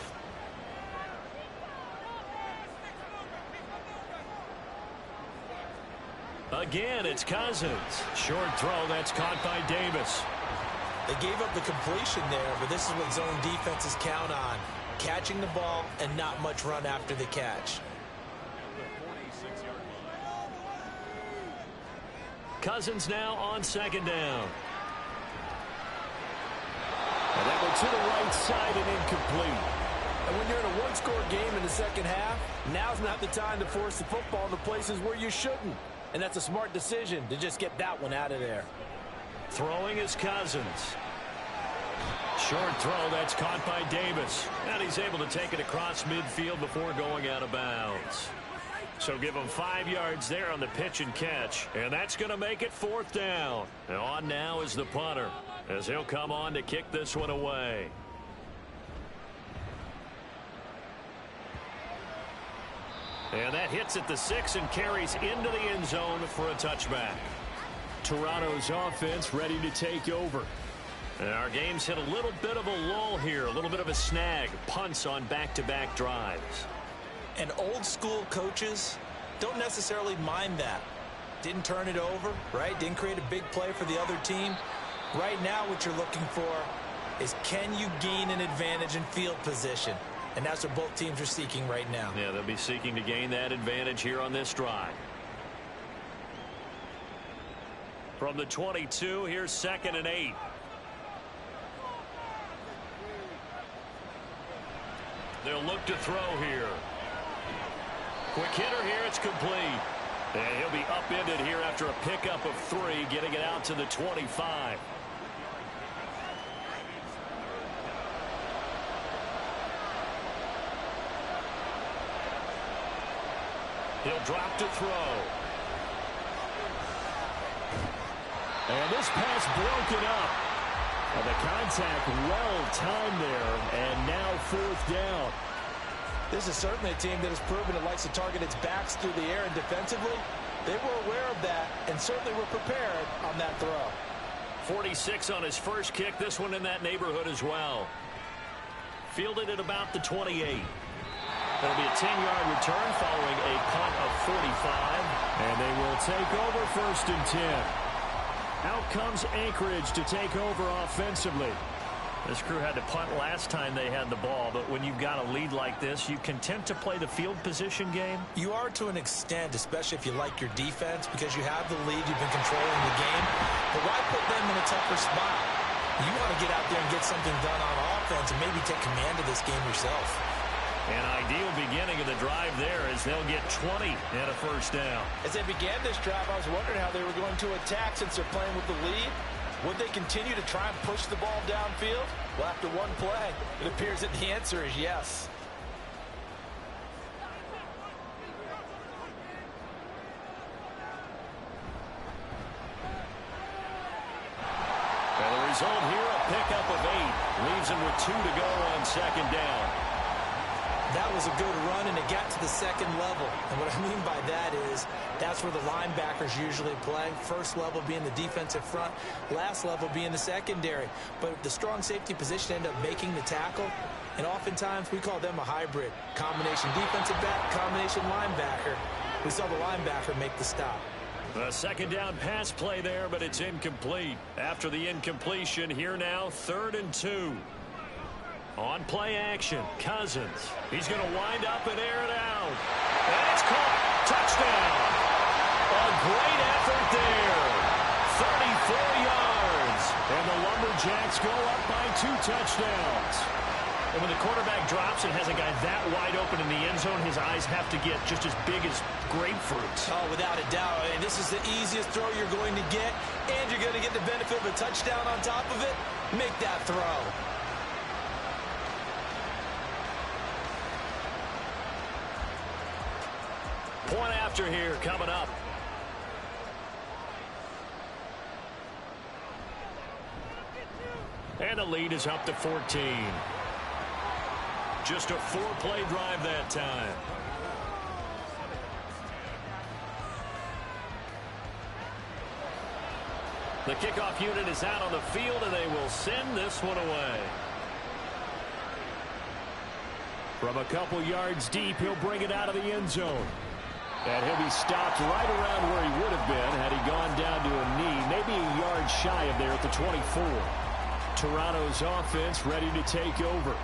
Speaker 3: Again, it's Cousins. Short throw, that's caught by Davis.
Speaker 7: They gave up the completion there, but this is what zone defenses count on. Catching the ball and not much run after the catch.
Speaker 3: Cousins now on 2nd down. And that went to the right side and incomplete.
Speaker 7: And when you're in a one-score game in the second half, now's not the time to force the football in the places where you shouldn't. And that's a smart decision to just get that one out of there.
Speaker 3: Throwing is Cousins. Short throw, that's caught by Davis. And he's able to take it across midfield before going out of bounds. So give him 5 yards there on the pitch and catch. And that's going to make it 4th down. And on now is the punter, as he'll come on to kick this one away. And that hits at the 6 and carries into the end zone for a touchback. Toronto's offense ready to take over. And our game's hit a little bit of a lull here, a little bit of a snag. Punts on back-to-back drives.
Speaker 7: And old-school coaches don't necessarily mind that. Didn't turn it over, right? Didn't create a big play for the other team. Right now what you're looking for is can you gain an advantage in field position? And that's what both teams are seeking right now.
Speaker 3: Yeah, they'll be seeking to gain that advantage here on this drive. From the 22, here's 2nd and 8. They'll look to throw here. Quick hitter here, it's complete. And he'll be upended here after a pickup of 3, getting it out to the 25. He'll drop to throw. And this pass broken up. And the contact well timed there, and now 4th down.
Speaker 7: This is certainly a team that has proven it likes to target its backs through the air, and defensively, they were aware of that and certainly were prepared on that throw.
Speaker 3: 46 on his first kick, this one in that neighborhood as well. Fielded at about the 28. That'll be a 10-yard return following a punt of 45. And they will take over 1st and 10. Out comes Anchorage to take over offensively. This crew had to punt last time they had the ball, but when you've got a lead like this, you content to play the field position game?
Speaker 7: You are to an extent, especially if you like your defense, because you have the lead, you've been controlling the game. But why put them in a tougher spot? You want to get out there and get something done on offense and maybe take command of this game yourself.
Speaker 3: An ideal beginning of the drive there as they'll get 20 and a 1st down.
Speaker 7: As they began this drive, I was wondering how they were going to attack since they're playing with the lead. Would they continue to try and push the ball downfield? Well, after one play, it appears that the answer is yes.
Speaker 3: And the result here, a pickup of 8. Leaves him with 2 to go on 2nd down.
Speaker 7: That was a good run, and it got to the 2nd level. And what I mean by that is that's where the linebackers usually play. First level being the defensive front, last level being the secondary. But the strong safety position ended up making the tackle, and oftentimes we call them a hybrid. Combination defensive back, combination linebacker. We saw the linebacker make the stop.
Speaker 3: A 2nd down pass play there, but it's incomplete. After the incompletion, here now, 3rd and 2. On play action, Cousins. He's going to wind up and air it out. And it's caught. Touchdown. A great effort there. 34 yards. And the Lumberjacks go up by 2 touchdowns. And when the quarterback drops and has a guy that wide open in the end zone, his eyes have to get just as big as grapefruits.
Speaker 7: Oh, without a doubt. And this is the easiest throw you're going to get, and you're going to get the benefit of a touchdown on top of it. Make that throw.
Speaker 3: Point after here coming up. And the lead is up to 14. Just a 4-play drive that time. The kickoff unit is out on the field, and they will send this one away. From a couple yards deep, he'll bring it out of the end zone. And he'll be stopped right around where he would have been had he gone down to a knee, maybe a yard shy of there at the 24. Toronto's offense ready to take over.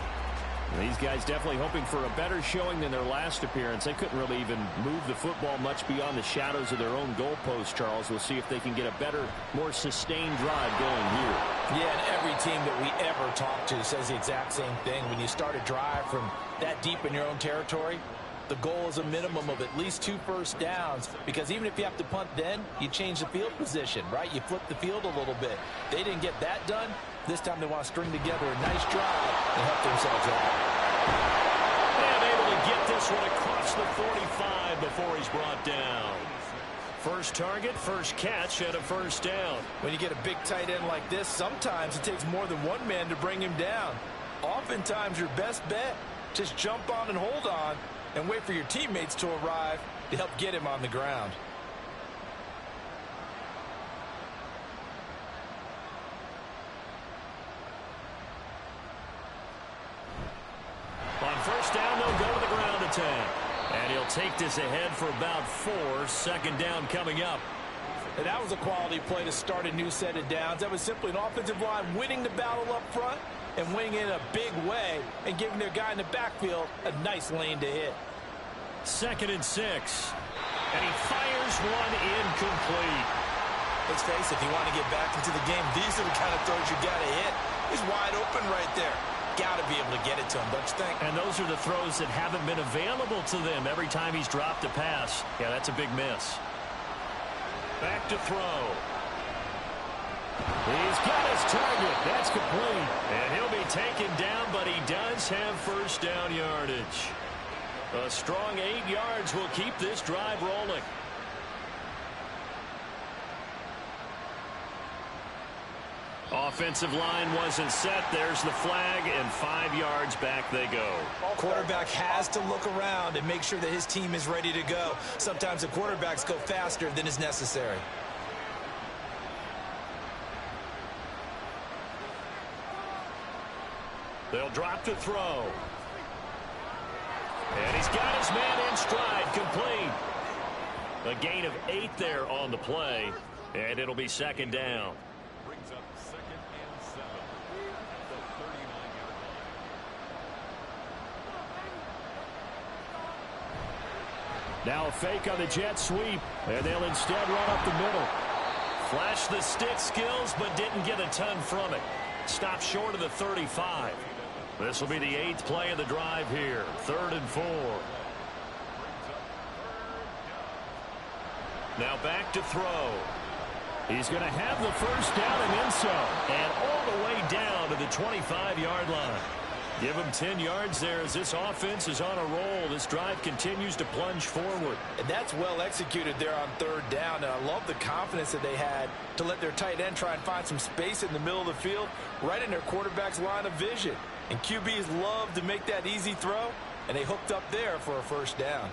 Speaker 3: These guys definitely hoping for a better showing than their last appearance. They couldn't really even move the football much beyond the shadows of their own goalpost, Charles. We'll see if they can get a better, more sustained drive going here.
Speaker 7: Yeah, and every team that we ever talk to says the exact same thing. When you start a drive from that deep in your own territory, the goal is a minimum of at least 2 first downs, because even if you have to punt then, you change the field position, right? You flip the field a little bit. They didn't get that done. This time they want to string together a nice drive and help themselves out.
Speaker 3: And able to get this one across the 45 before he's brought down. First target, first catch, and a 1st down.
Speaker 7: When you get a big tight end like this, sometimes it takes more than one man to bring him down. Oftentimes your best bet, just jump on and hold on and wait for your teammates to arrive to help get him on the ground.
Speaker 3: On 1st down, they'll go to the ground attack. And he'll take this ahead for about 4. 2nd down coming up.
Speaker 7: And that was a quality play to start a new set of downs. That was simply an offensive line winning the battle up front and winning it in a big way and giving their guy in the backfield a nice lane to hit.
Speaker 3: 2nd and 6. And he fires one incomplete.
Speaker 7: Let's face it, if you want to get back into the game, these are the kind of throws you got to hit. He's wide open right there. Got to be able to get it to him, don't you think?
Speaker 3: And those are the throws that haven't been available to them every time he's dropped a pass. Yeah, that's a big miss. Back to throw. He's got his target. That's complete. And he'll be taken down, but he does have 1st down yardage. A strong 8 yards will keep this drive rolling. Offensive line wasn't set. There's the flag, and 5 yards back they go.
Speaker 7: Quarterback has to look around and make sure that his team is ready to go. Sometimes the quarterbacks go faster than is necessary.
Speaker 3: They'll drop to throw. And he's got his man in stride, complete. A gain of 8 there on the play, and it'll be second down.
Speaker 6: Brings up 2nd and 7 at the 39-yard line.
Speaker 3: Now a fake on the jet sweep, and they'll instead run up the middle. Flashed the stick skills, but didn't get a ton from it. Stopped short of the 35. This will be the 8th play of the drive here. 3rd and 4. Now back to throw. He's going to have the first down and then some. And all the way down to the 25-yard line. Give him 10 yards there as this offense is on a roll. This drive continues to plunge forward.
Speaker 7: And that's well executed there on 3rd down. And I love the confidence that they had to let their tight end try and find some space in the middle of the field, right in their quarterback's line of vision. And QBs love to make that easy throw, and they hooked up there for a first down.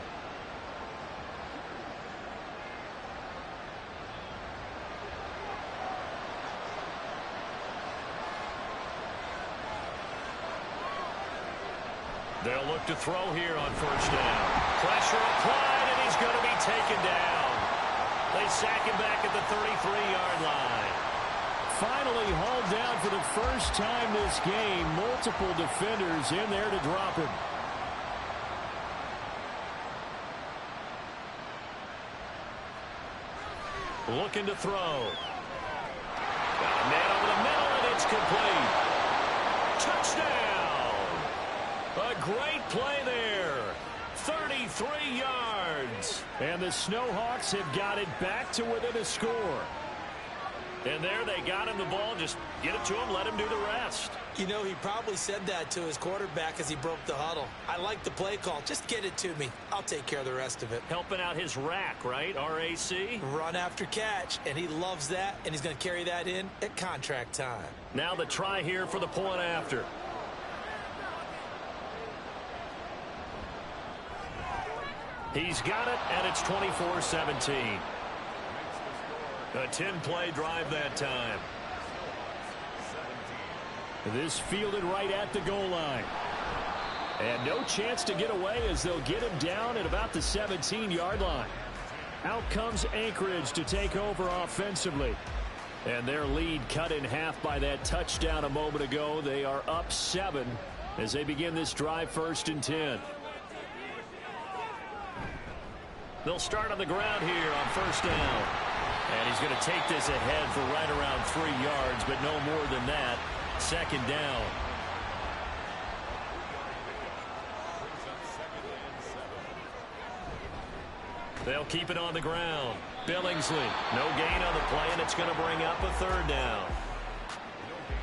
Speaker 3: They'll look to throw here on first down. Pressure applied, and he's going to be taken down. They sack him back at the 33-yard line. Finally hauled down for the first time this game. Multiple defenders in there to drop him. Looking to throw. Got a man over the middle, and it's complete. Touchdown! A great play there. 33 yards. And the Snowhawks have got it back to within a score. And there they got him the ball. Just get it to him, let him do the rest.
Speaker 7: You know, he probably said that to his quarterback as he broke the huddle. I like the play call. Just get it to me. I'll take care of the rest of it.
Speaker 3: Helping out his rack, right? RAC?
Speaker 7: Run after catch, and he loves that, and he's going to carry that in at contract time.
Speaker 3: Now the try here for the point after. He's got it, and it's 24-17. A 10-play drive that time. This fielded right at the goal line. And no chance to get away as they'll get him down at about the 17-yard line. Out comes Anchorage to take over offensively. And their lead cut in half by that touchdown a moment ago. They are up 7 as they begin this drive 1st and 10. They'll start on the ground here on first down. And he's going to take this ahead for right around 3 yards, but no more than that. 2nd down. They'll keep it on the ground. Billingsley, no gain on the play, and it's going to bring up a 3rd down.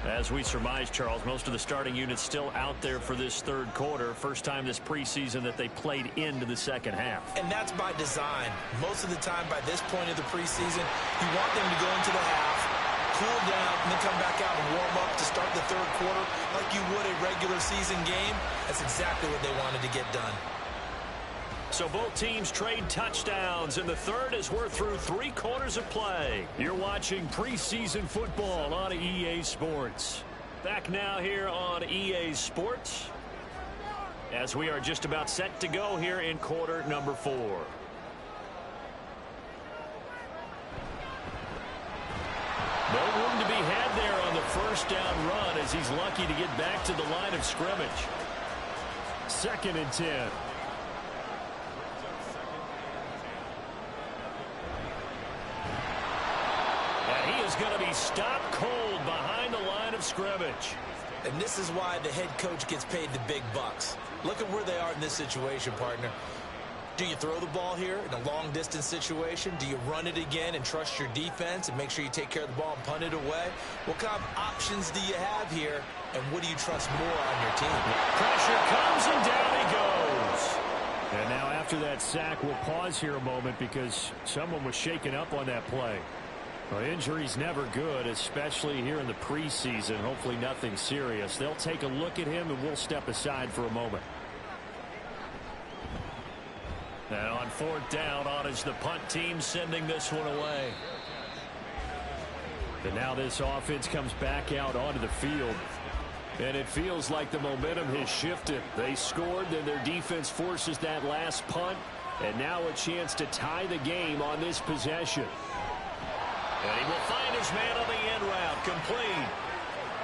Speaker 3: As we surmise, Charles, most of the starting units still out there for this 3rd quarter. First time this preseason that they played into the 2nd half.
Speaker 7: And that's by design. Most of the time by this point of the preseason, you want them to go into the half, cool down, and then come back out and warm up to start the 3rd quarter like you would a regular season game. That's exactly what they wanted to get done.
Speaker 3: So both teams trade touchdowns, and the 3rd as we're through 3 quarters of play. You're watching preseason football on EA Sports. Back now here on EA Sports as we are just about set to go here in quarter number 4. No room to be had there on the first down run as he's lucky to get back to the line of scrimmage. 2nd and 10. Is going to be stopped cold behind the line of scrimmage.
Speaker 7: And this is why the head coach gets paid the big bucks. Look at where they are in this situation, partner. Do you throw the ball here in a long-distance situation? Do you run it again and trust your defense and make sure you take care of the ball and punt it away? What kind of options do you have here, and what do you trust more on your team?
Speaker 3: Pressure comes, and down he goes. after that sack. We'll pause here a moment because someone was shaken up on that play. Well, injury's never good, especially here in the preseason. Hopefully nothing serious. They'll take a look at him, and we'll step aside for a moment. And on 4th down, on is the punt team sending this one away. And now this offense comes back out onto the field. And it feels like the momentum has shifted. They scored, then their defense forces that last punt. And now a chance to tie the game on this possession.
Speaker 6: And he will find his man on the end route. Complete.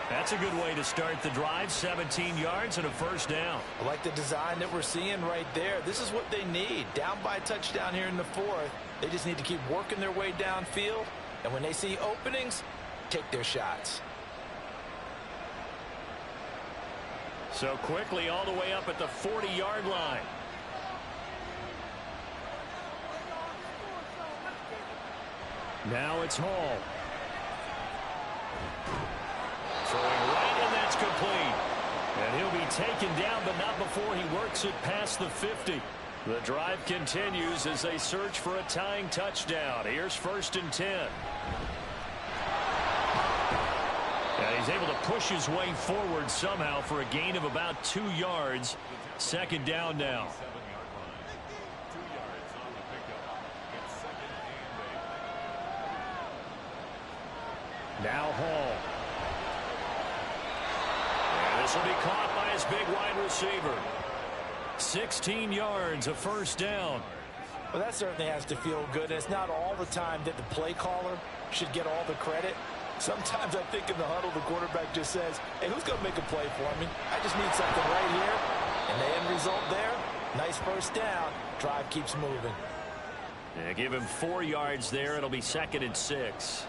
Speaker 3: That's a good way to start the drive. 17 yards and a first down.
Speaker 7: I like the design that we're seeing right there. This is what they need. Down by a touchdown here in the 4th. They just need to keep working their way downfield. And when they see openings, take their shots.
Speaker 3: So quickly all the way up at the 40-yard line. Now it's Hall. Throwing right, and that's complete. And he'll be taken down, but not before he works it past the 50. The drive continues as they search for a tying touchdown. Here's 1st and 10. And he's able to push his way forward somehow for a gain of about 2 yards. 2nd down now. Now Hall. And this will be caught by his big wide receiver. 16 yards, a first down.
Speaker 7: Well, that certainly has to feel good. It's not all the time that the play caller should get all the credit. Sometimes I think in the huddle, the quarterback just says, hey, who's going to make a play for me? I just need something right here. And the end result there, nice first down. Drive keeps moving.
Speaker 3: Yeah, give him 4 yards there. It'll be 2nd and 6.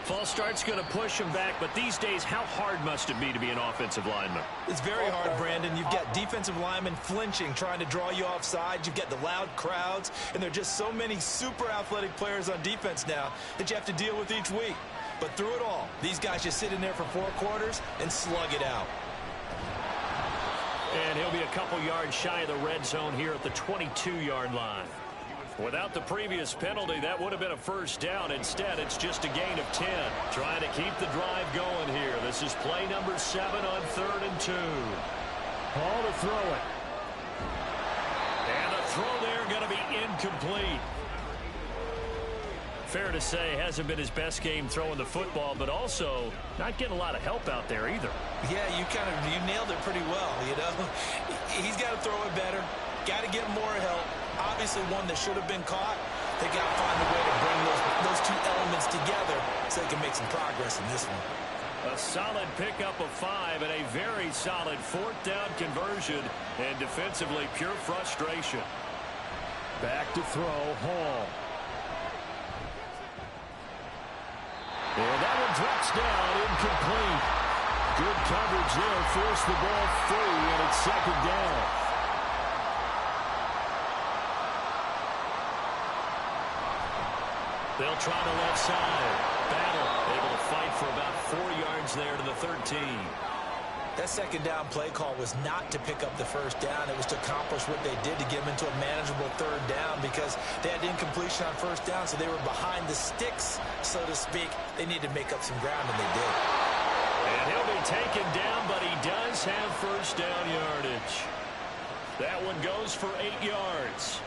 Speaker 3: False start's going to push him back, but these days, how hard must it be to be an offensive lineman?
Speaker 7: It's very hard, Brandon. You've got defensive linemen flinching, trying to draw you offside. You've got the loud crowds, and there are just so many super athletic players on defense now that you have to deal with each week. But through it all, these guys just sit in there for 4 quarters and slug it out.
Speaker 3: And he'll be a couple yards shy of the red zone here at the 22-yard line. Without the previous penalty, that would have been a first down. Instead, it's just a gain of 10. Trying to keep the drive going here. This is play number 7 on 3rd and 2. Ball to throw it. And the throw there going to be incomplete. Fair to say, hasn't been his best game throwing the football, but also not getting a lot of help out there either.
Speaker 7: Yeah, you nailed it pretty well, you know. He's got to throw it better. Got to get more help. Obviously one that should have been caught. They got to find a way to bring those 2 elements together so they can make some progress in this one.
Speaker 3: A solid pickup of 5 and a very solid 4th down conversion, and defensively pure frustration. Back to throw, Hall. And that one drops down, incomplete. Good coverage there, forced the ball free, and it's 2nd down. They'll try the left side. Battle able to fight for about 4 yards there to the 13.
Speaker 7: That 2nd down play call was not to pick up the first down. It was to accomplish what they did to get them into a manageable 3rd down because they had incompletion on first down, so they were behind the sticks, so to speak. They needed to make up some ground, and they did.
Speaker 3: And he'll be taken down, but he does have first down yardage. That one goes for 8 yards.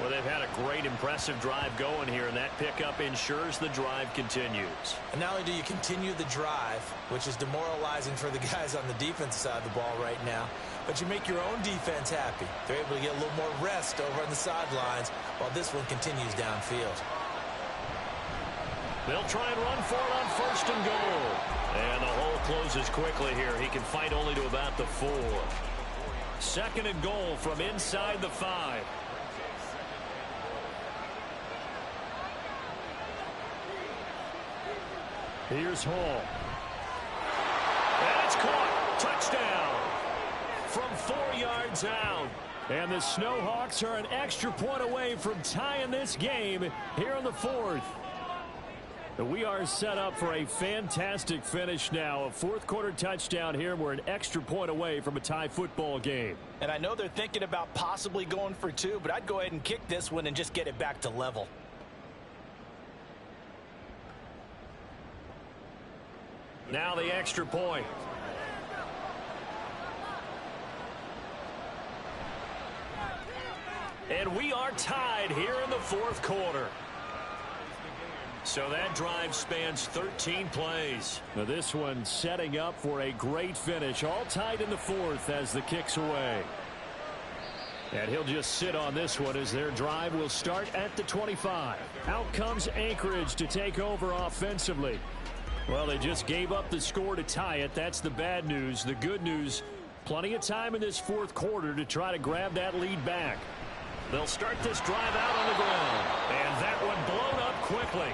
Speaker 3: Well, they've had a great, impressive drive going here, and that pickup ensures the drive continues.
Speaker 7: And not only do you continue the drive, which is demoralizing for the guys on the defensive side of the ball right now, but you make your own defense happy. They're able to get a little more rest over on the sidelines while this one continues downfield.
Speaker 3: They'll try and run for it on 1st and goal. And the hole closes quickly here. He can fight only to about the 4. 2nd and goal from inside the 5. Here's Hall. And it's caught. Touchdown. From 4 yards out. And the Snowhawks are an extra point away from tying this game here in the 4th. We are set up for a fantastic finish now. A fourth-quarter touchdown here. We're an extra point away from a tie football game.
Speaker 7: And I know they're thinking about possibly going for two, but I'd go ahead and kick this one and just get it back to level.
Speaker 3: Now the extra point. And we are tied here in the fourth quarter. So that drive spans 13 plays. Now this one setting up for a great finish. All tied in the fourth as the kick's away. And he'll just sit on this one as their drive will start at the 25. Out comes Anchorage to take over offensively. Well, they just gave up the score to tie it. That's the bad news. The good news, plenty of time in this fourth quarter to try to grab that lead back. They'll start this drive out on the ground. And that one blown up quickly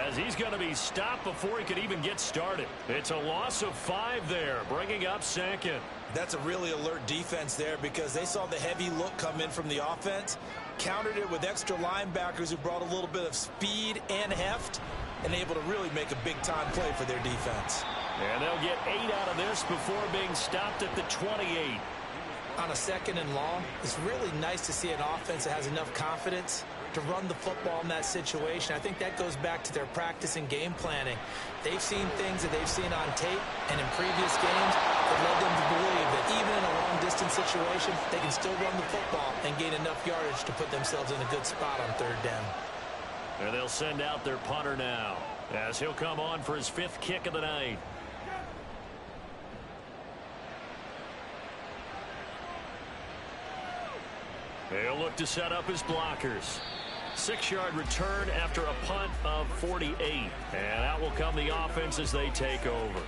Speaker 3: as he's going to be stopped before he could even get started. It's a loss of 5 there, bringing up second.
Speaker 7: That's a really alert defense there because they saw the heavy look come in from the offense, countered it with extra linebackers who brought a little bit of speed and heft, and able to really make a big-time play for their defense.
Speaker 3: And they'll get 8 out of this before being stopped at the 28.
Speaker 7: On a second and long, it's really nice to see an offense that has enough confidence to run the football in that situation. I think that goes back to their practice and game planning. They've seen things that they've seen on tape and in previous games that led them to believe that even in a long-distance situation, they can still run the football and gain enough yardage to put themselves in a good spot on third down.
Speaker 3: And they'll send out their punter now as he'll come on for his 5th kick of the night. He'll look to set up his blockers. 6-yard return after a punt of 48. And out will come the offense as they take over.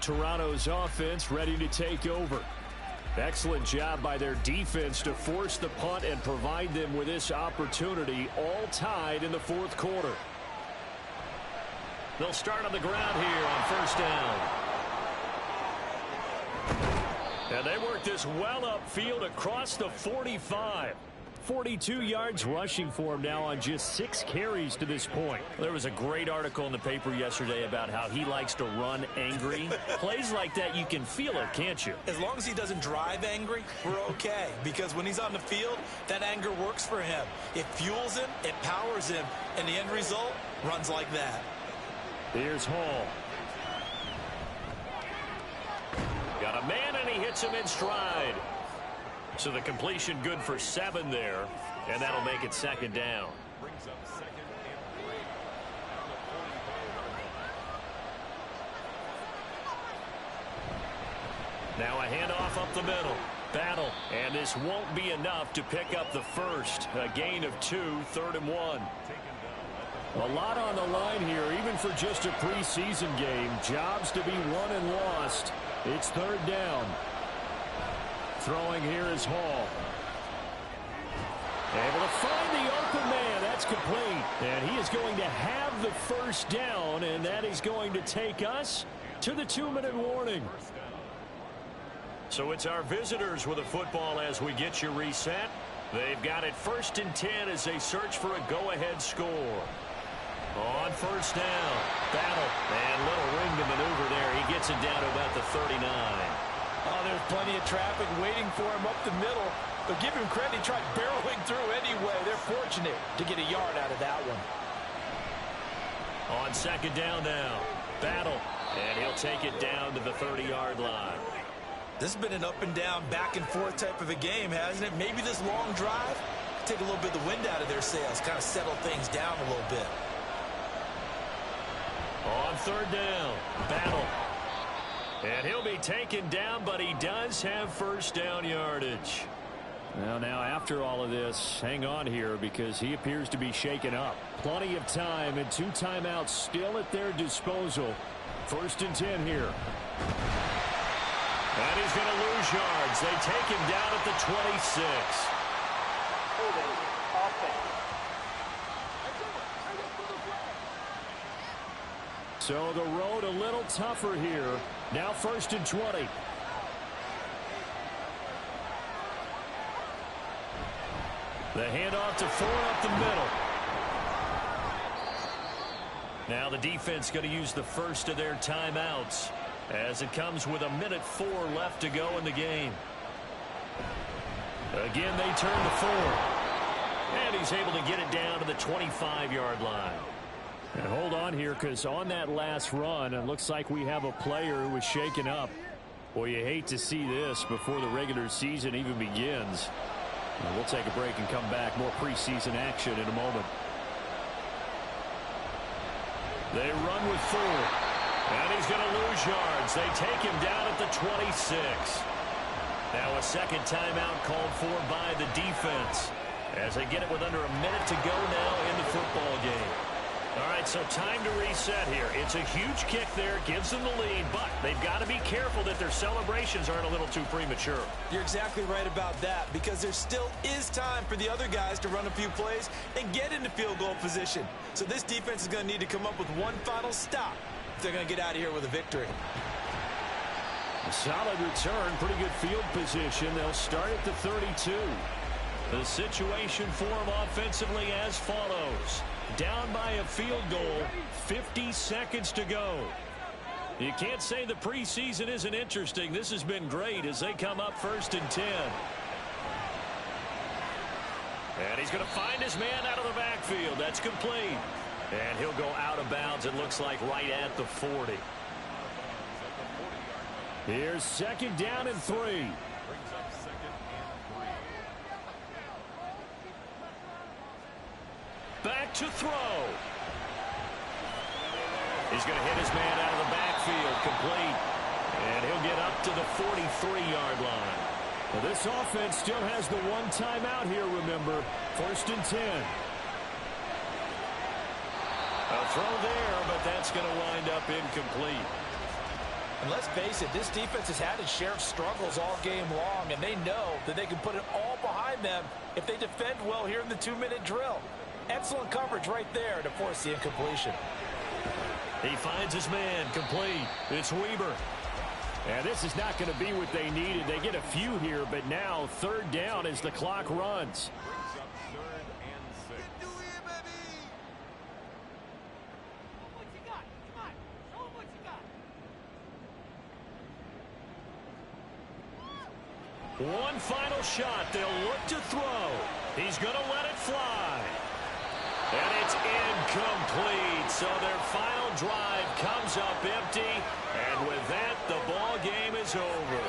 Speaker 3: Toronto's offense ready to take over. Excellent job by their defense to force the punt and provide them with this opportunity, all tied in the fourth quarter. They'll start on the ground here on first down. And they work this well upfield across the 45. 42 yards rushing for him now on just 6 carries to this point. There was a great article in the paper yesterday about how he likes to run angry. Plays like that, you can feel it, can't you?
Speaker 7: As long as he doesn't drive angry, we're okay. Because when he's on the field, that anger works for him. It fuels him, it powers him, and the end result runs like that.
Speaker 3: Here's Hall. Got a man, and he hits him in stride. So the completion good for 7 there, and that'll make it second down. Now a handoff up the middle. Battle, and this won't be enough to pick up the first. A gain of 2, 3rd and 1. A lot on the line here, even for just a preseason game. Jobs to be won and lost. It's 3rd down. Throwing here is Hall. Able to find the open man. That's complete. And he is going to have the first down, and that is going to take us to the 2-minute warning. So it's our visitors with a football as we get you reset. They've got it 1st and 10 as they search for a go-ahead score. On first down, Battle, and little ring to maneuver there. He gets it down to about the 39.
Speaker 7: Oh, there's plenty of traffic waiting for him up the middle. But give him credit, he tried barreling through anyway. They're fortunate to get a yard out of that one.
Speaker 3: On second down now, Battle, and he'll take it down to the 30-yard line.
Speaker 7: This has been an up-and-down, back-and-forth type of a game, hasn't it? Maybe this long drive take a little bit of the wind out of their sails, kind of settle things down a little bit.
Speaker 3: On third down, Battle. And he'll be taken down, but he does have first down yardage. Well, now after all of this, hang on here because he appears to be shaken up. Plenty of time and 2 timeouts still at their disposal. 1st and 10 here. And he's going to lose yards. They take him down at the 26.
Speaker 5: Holding offense.
Speaker 3: So the road a little tougher here. Now 1st and 20. The handoff to Ford up the middle. Now the defense going to use the first of their timeouts as it comes with 1:04 left to go in the game. Again, they turn to 4. And he's able to get it down to the 25-yard line.
Speaker 6: And hold on here, because on that last run, it looks like we have a player who was shaken up. Boy, you hate to see this before the regular season even begins. And we'll take a break and come back. More preseason action in a moment. They run with 4. And he's going to lose yards. They take him down at the 26. Now a second timeout called for by the defense as they get it with under a minute to go now in the football game. All right, so time to reset here. It's a huge kick there, gives them the lead, but they've got to be careful that their celebrations aren't a little too premature.
Speaker 7: You're exactly right about that, because there still is time for the other guys to run a few plays and get into field goal position. So this defense is going to need to come up with one final stop if they're going to get out of here with a victory.
Speaker 6: A solid return, pretty good field position. They'll start at the 32.
Speaker 3: The situation for them offensively as follows. Down by a field goal, 50 seconds to go.
Speaker 6: You can't say the preseason isn't interesting. This has been great as they come up 1st and 10.
Speaker 3: And he's going to find his man out of the backfield. That's complete. And he'll go out of bounds, it looks like, right at the 40.
Speaker 6: Here's 2nd down and 3.
Speaker 3: Back to throw. He's going to hit his man out of the backfield, complete. And he'll get up to the 43-yard line.
Speaker 6: Well, this offense still has the one timeout here, remember. 1st and 10.
Speaker 3: A throw there, but that's going to wind up incomplete.
Speaker 7: And let's face it, this defense has had its share of struggles all game long, and they know that they can put it all behind them if they defend well here in the 2-minute drill. Excellent coverage right there to force the incompletion.
Speaker 3: He finds his man, complete. It's Weber.
Speaker 6: And this is not going to be what they needed. They get a few here, but now 3rd down as the clock runs.
Speaker 3: One final shot. They'll look to throw. He's going to let it fly. And it's incomplete. So their final drive comes up empty. And with that, the ball game is over.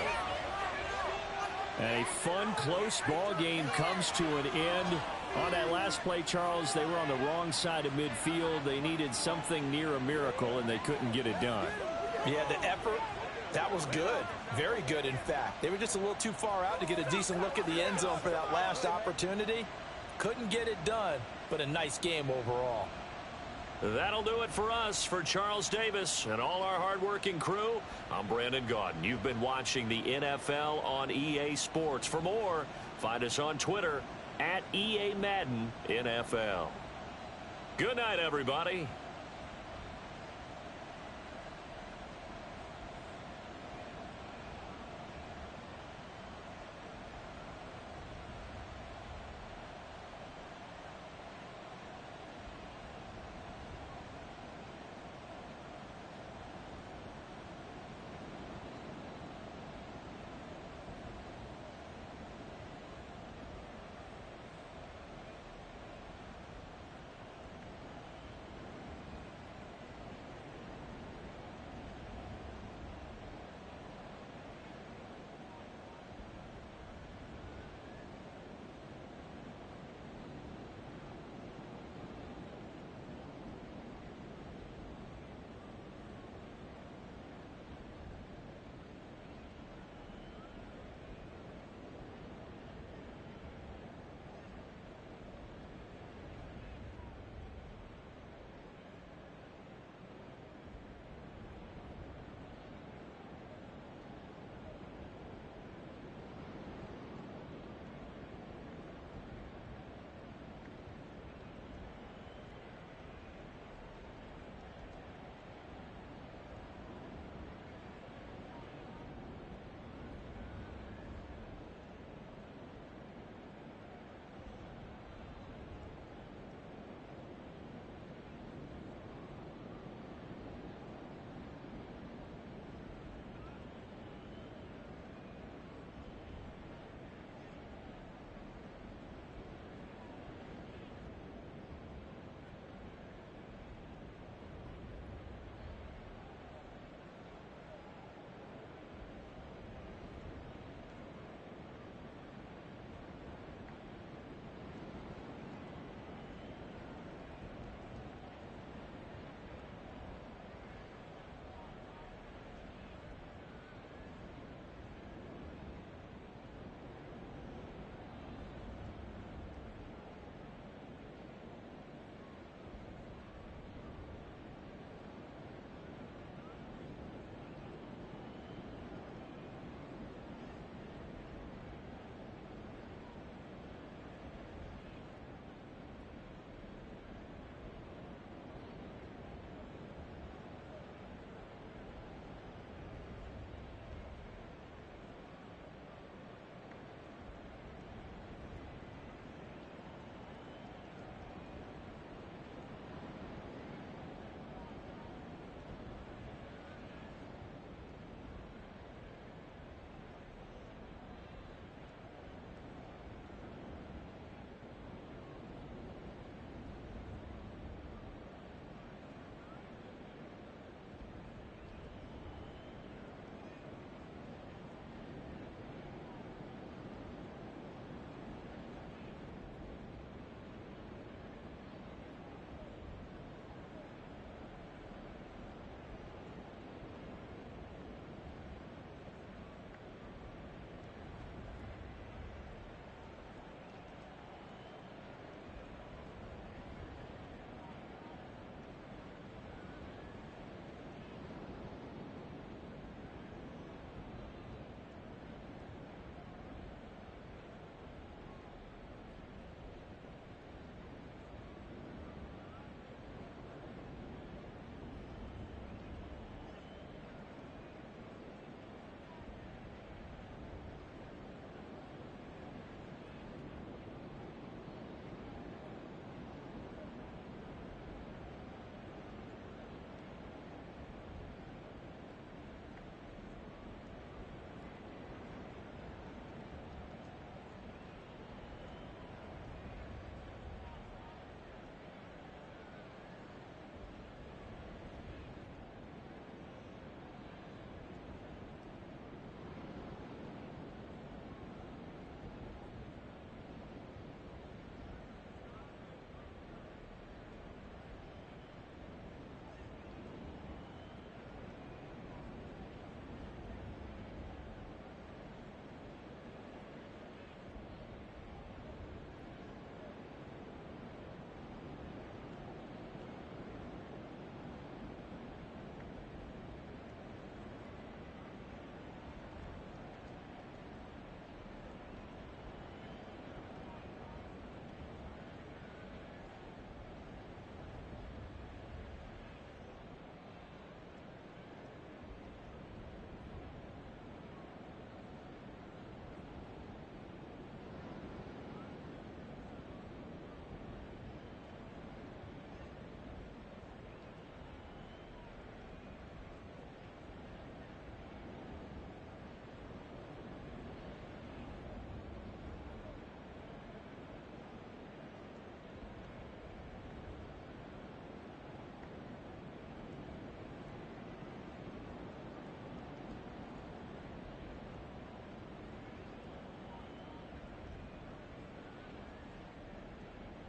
Speaker 6: A fun, close ball game comes to an end. On that last play, Charles, they were on the wrong side of midfield. They needed something near a miracle, and they couldn't get it done.
Speaker 7: Yeah, the effort, that was good. Very good, in fact. They were just a little too far out to get a decent look at the end zone for that last opportunity. Couldn't get it done, but a nice game overall.
Speaker 3: That'll do it for us. For Charles Davis and all our hardworking crew, I'm Brandon Gaudin. You've been watching the NFL on EA Sports. For more, find us on Twitter @EA Madden NFL. Good night, everybody.